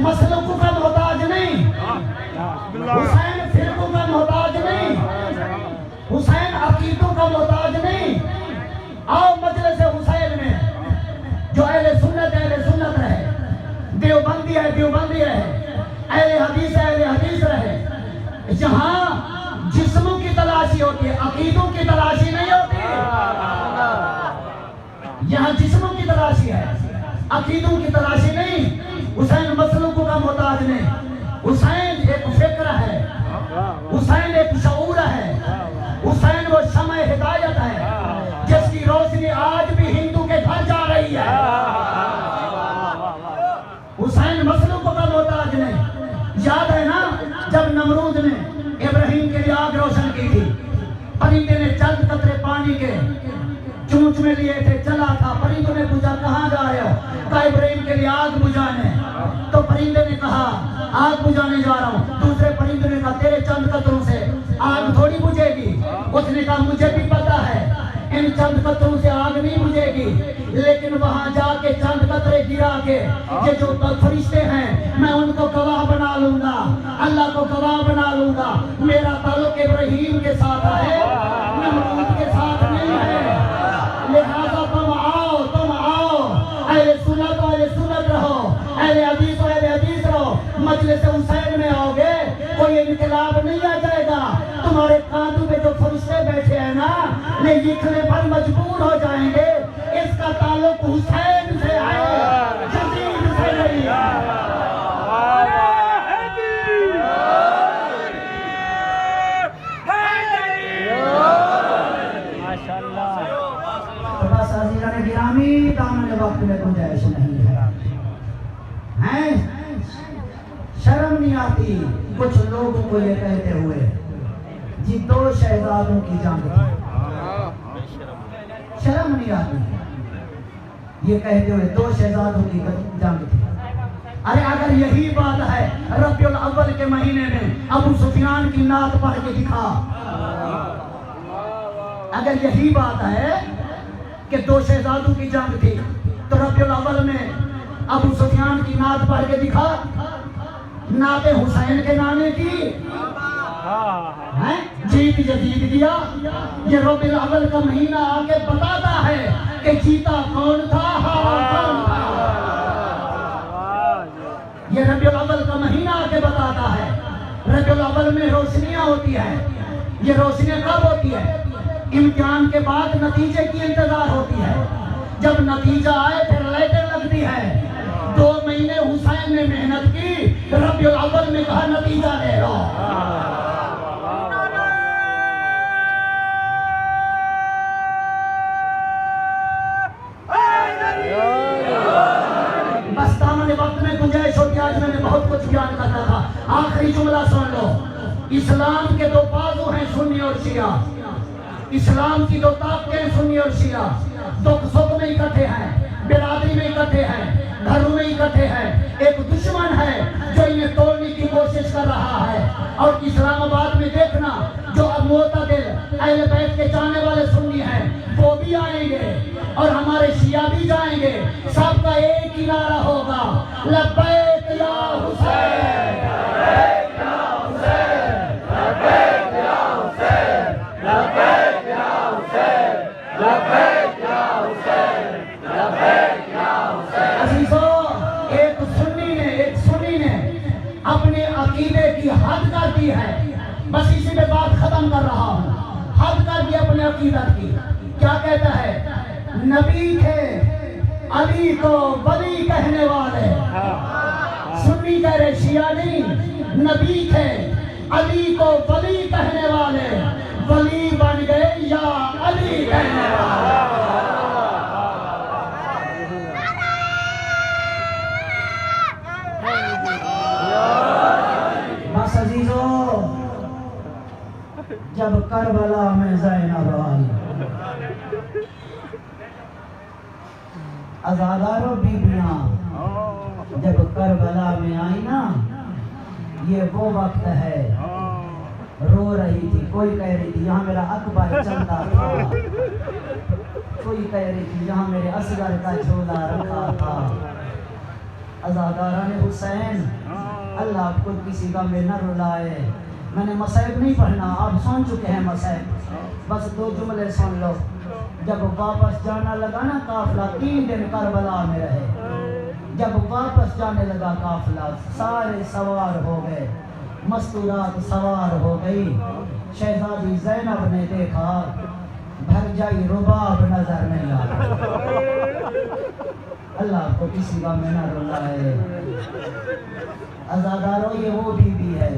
مسلکوں کا محتاج نہیں، حسین فرقوں کا محتاج نہیں، حسین عقیدوں کا محتاج نہیں۔ آؤ مجلس حسین میں جو اہل سنت رہے، دیوبندی ہے دیوبندی رہے، اہل حدیث رہے، جہاں جسموں کی تلاشی ہوتی ہے، عقیدوں کی تلاشی نہیں ہوتی۔ یہاں جسموں کی تلاشی ہے، عقیدوں کی تلاشی نہیں۔ حسین مسلوکوں کا محتاج نہیں، حسین ایک فکر ہے، حسین ایک شعور ہے، حسین وہ شمع ہدایت ہے جس کی روشنی آج بھی ہندو کے گھر جا رہی ہے۔ حسین مسلوکوں کا محتاج نہیں۔ یاد ہے نا جب نمرود نے ابراہیم کے لیے آگ روشن کی تھی، پرندے نے چند قطرے پانی کے چونچ میں لیے تھے، چلا تھا، پرندوں نے پوچھا کہاں جا رہے ہو؟ کہا ابراہیم کے لیے آگ بجھانے۔ تو پرندے نے کہا آگ بجھانے جا رہا ہوں۔ دوسرے پرندے نے کہا تیرے چند قطروں سے آگ تھوڑی بجھے گی۔ اس نے کہا مجھے بھی پتا ہے ان چند قطروں سے آگ نہیں بجھے گی، لیکن وہاں جا کے چند قطرے گرا کے یہ جو فرشتے ہیں میں ان کو گواہ بنا لوں گا، اللہ کو گواہ بنا لوں گا۔ میرا تعلق ابراہیم کے ساتھ ہے، نمرود کے ساتھ نہیں ہے۔ لہذا تم آؤ، اہل سنت رہو، اہل حدیث رہو۔ مجلس حسین میں آؤ گے کوئی انقلاب نہیں آ جائے گا۔ تمہارے کاندھوں پہ جو فرشتے بیٹھے ہیں نا یہ لکھنے پر مجبور ہو جائیں گے اس کا تعلق حسین سے ہے، یزید سے نہیں۔ بس عزیزان گرامی دامن وقت میں گنجائش نہیں ہے، شرم نہیں آتی کچھ لوگوں کو یہ کہتے ہوئے جی 2 شہزادوں کی جنگ تھی، شرم نہیں آتی یہ کہتے ہوئے 2 شہزادوں کی جنگ تھی۔ ارے اگر یہی بات ہے ربیع الاول کے مہینے میں ابو سفیان کی نعت پڑھ کے دکھا، اگر یہی بات ہے کہ 2 شہزادوں کی جنگ تھی تو ربیع الاول میں ابو سفیان کی نعت پڑھ کے دکھا، نعت حسین کے نانے کی جیت یزید دیا۔ یہ ربیع الاول کا مہینہ آ کے بتاتا ہے کہ جیتا کون تھا، کون تھا۔ یہ ربیع الاول کا مہینہ آ کے بتاتا ہے۔ ربیع الاول میں روشنیاں ہوتی ہیں، یہ روشنیاں کب ہوتی ہے؟ امتحان کے بعد نتیجے کی انتظار ہوتی ہے، جب نتیجہ آئے پھر لائٹیں لگتی ہے۔ 2 مہینے حسین نے محنت کی، ربیع الاول میں کہا نتیجہ لے لو۔ بس دامن وقت میں گنجائش ہوتی، آج میں نے بہت کچھ بیان کرنا تھا، آخری جملہ سن لو۔ اسلام کے 2 بازو ہیں، سنی اور شیعہ۔ اسلام کی 2 طاقتیں سنی اور شیعہ، دکھ سکھ میں اکٹھے ہیں، برادری میں اکٹھے ہیں، گھروں میں اکٹھے ہیں۔ ایک دشمن ہے جو انہیں توڑنے کی کوشش کر رہا ہے، اور اسلام آباد میں دیکھنا جو اب معتدل اہل بیت کے چاہنے والے سنی ہیں وہ بھی آئیں گے اور ہمارے شیعہ بھی جائیں گے، سب کا ایک ہی نعرہ ہوگا، لبیک یا حسین، لبیک یا حسین، لبیک یا حسین، لبیک یا حسین، لبیک یا حسین، لبیک یا حسین۔ عزیزو، ایک سنی نے اپنے عقیدے کی حد کر دی ہے، بس اسی میں بات ختم کر رہا ہوں، حد کر دی اپنے عقیدت کی۔ کیا کہتا ہے؟ نبی تھے علی کو ولی کہنے والے، سنی کہہ رہے شیعہ نہیں، نبی تھے علی کو ولی کہنے والے، ولی بن گئے یا علی کہنے والے۔ بس عزیزو، جب کربلا میں زینب آئی، عزادارو بیبیاں جب کربلا میں آئی نا، یہ وہ وقت ہے، رو رہی تھی، کوئی کہہ رہی تھی یہاں میرا اکبر چلتا تھا، کوئی کہہ رہی تھی یہاں میرے اصغر کا جھولا رکھا تھا، عزاداران حسین، اللہ آپ کو کسی کا میں نہ رلائے. میں نے مصائب نہیں پڑھنا، آپ سن چکے ہیں مصائب. بس 2 جملے سن لو. جب واپس جانا لگا نا قافلہ، 3 دن کربلا میں رہے. جب واپس جانے لگا قافلہ، سارے سوار ہو گئے، مستورات سوار ہو گئی. شہزادی زینب نے دیکھا بھر جائی رباب نظر نہیں آتا. اللہ آپ کو کسی کا میں نہ رلائے. عزادارو، یہ وہ بی بی ہے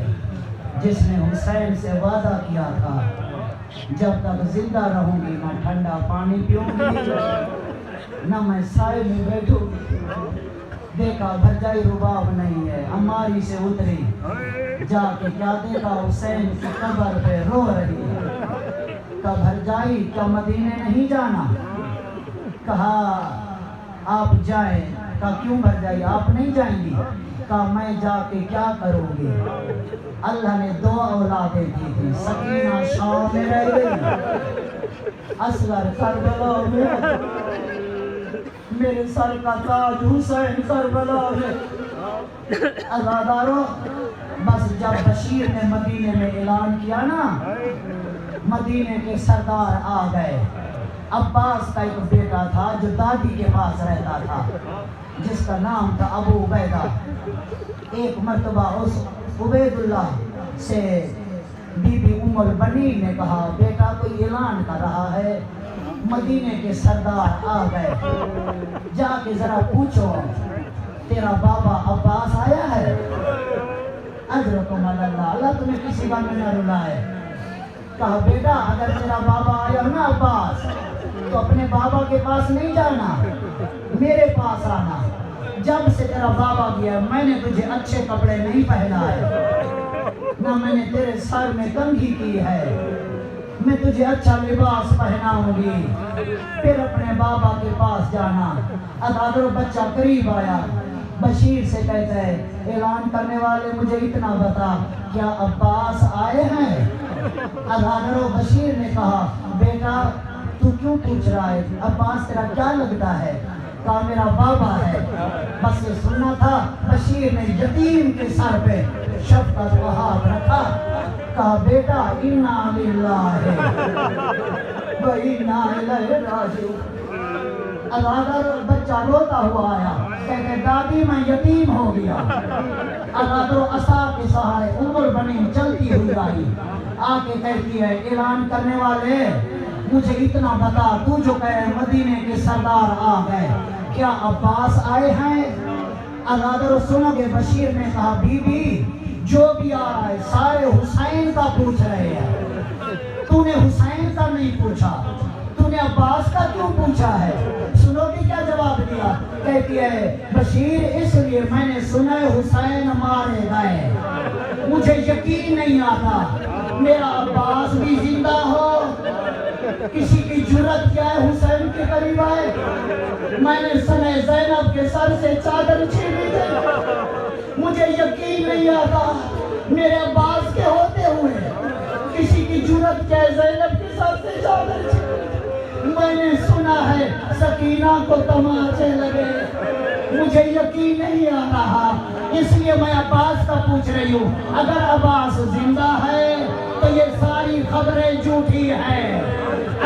جس نے حسین سے وعدہ کیا تھا جب تک زندہ رہوں گی نہ ٹھنڈا پانی پیوں گی نہ میں سائے میں بیٹھوں گی. دیکھا بھرجائی رباب نہیں ہے، اماری سے اتری، جا کے کیا دیکھا حسین کی قبر پہ رو رہی ہے. کہا بھرجائی کیا مدینے نہیں جانا؟ کہا آپ جائیں. کہا کیوں بھرجائی آپ نہیں جائیں گی؟ کہا میں جا کے کیا کروں گی؟ اللہ نے 2 اولادیں دی تھی، سکینہ شام میں رہ گئی، اصغر کربلا میں، میرے سر کا تاج حسین کربلا میں. عزادارو، بس جب بشیر نے مدینے میں اعلان کیا نا، مدینے کے سردار آ گئے. عباس کا ایک بیٹا تھا جو دادی کے پاس رہتا تھا، جس کا نام تھا ابو عبیدہ. ایک مرتبہ اس عبید اللہ سے بی بی ام البنین نے کہا بیٹا کوئی اعلان کر رہا ہے، مدینے کے سردار آ گئے، جا کے ذرا پوچھو تیرا بابا عباس آیا ہے؟ اجرکم اللہ، اللہ تمہیں کسی کا نہ رلائے. کہا بیٹا اگر تیرا بابا آیا نا عباس، تو اپنے بابا کے پاس نہیں جانا، میرے پاس آنا. جب سے تیرا بابا گیا میں نے تجھے اچھے کپڑے نہیں پہنائے، نہ میں نے تیرے سر میں کنگھی کی ہے، میں تجھے اچھا لباس پہناؤں گی، پھر اپنے بابا کے پاس جانا. عزادارو، بچہ قریب آیا، بشیر سے کہتا ہے اعلان کرنے والے مجھے اتنا بتا کیا عباس آئے ہیں؟ عزادارو، بشیر نے کہا بیٹا تو کیوں پوچھ رہا ہے، عباس تیرا کیا لگتا ہے؟ کہا میرا بابا ہے. بس یہ سننا تھا. بشیر نے یتیم کے سر پہ شفقت و ہاتھ رکھا، کہا بیٹا انا للہ و انا الیہ راجعون. عزادارو، بچہ روتا ہوا آیا، کہتے دادی میں یتیم ہو گیا. عزادارو، عصا کے سہارے ام البنین چلتی ہوئی آئی، آ کے کہتی ہے اعلان کرنے والے مجھے اتنا بتا، تو جو کہے مدینے کے سردار آ گئے، کیا عباس آئے ہیں؟ عزادارو سنو گے، بشیر نے کہا بی بی جو بھی آ رہا ہے سارے حسین کا پوچھ رہے ہیں، تو نے حسین کا نہیں پوچھا، تو نے عباس کا کیوں پوچھا ہے؟ سنو گے کیا جواب دیا؟ کہتی ہے بشیر اس لیے میں نے سنا ہے حسین مارے گئے، مجھے یقین نہیں آتا میرا عباس بھی زندہ ہو. کسی کی جرت کیا ہے حسین کے قریب آئے؟ میں نے سنا زینب کے سر سے چادر چھینی تھی، مجھے یقین نہیں آتا میرے عباس کے ہوتے ہوئے کسی کی جرت کیا ہے زینب کے سر سے چادر چھینی. میں نے سنا ہے سکینہ کو تماچے لگے، مجھے یقین نہیں آ رہا، اس لیے میں عباس کا پوچھ رہی ہوں. اگر عباس زندہ ہے تو یہ ساری خبریں جھوٹی ہیں،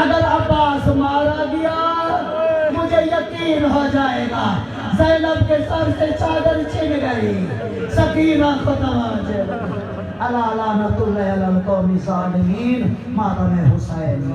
اگر عباس مارا گیا مجھے یقین ہو جائے گا زینب کے سر سے چادر چھن گئی، سکینہ کو تماچے لگے. الا لعنت اللہ علی القوم الظالمین. ماتم حسین.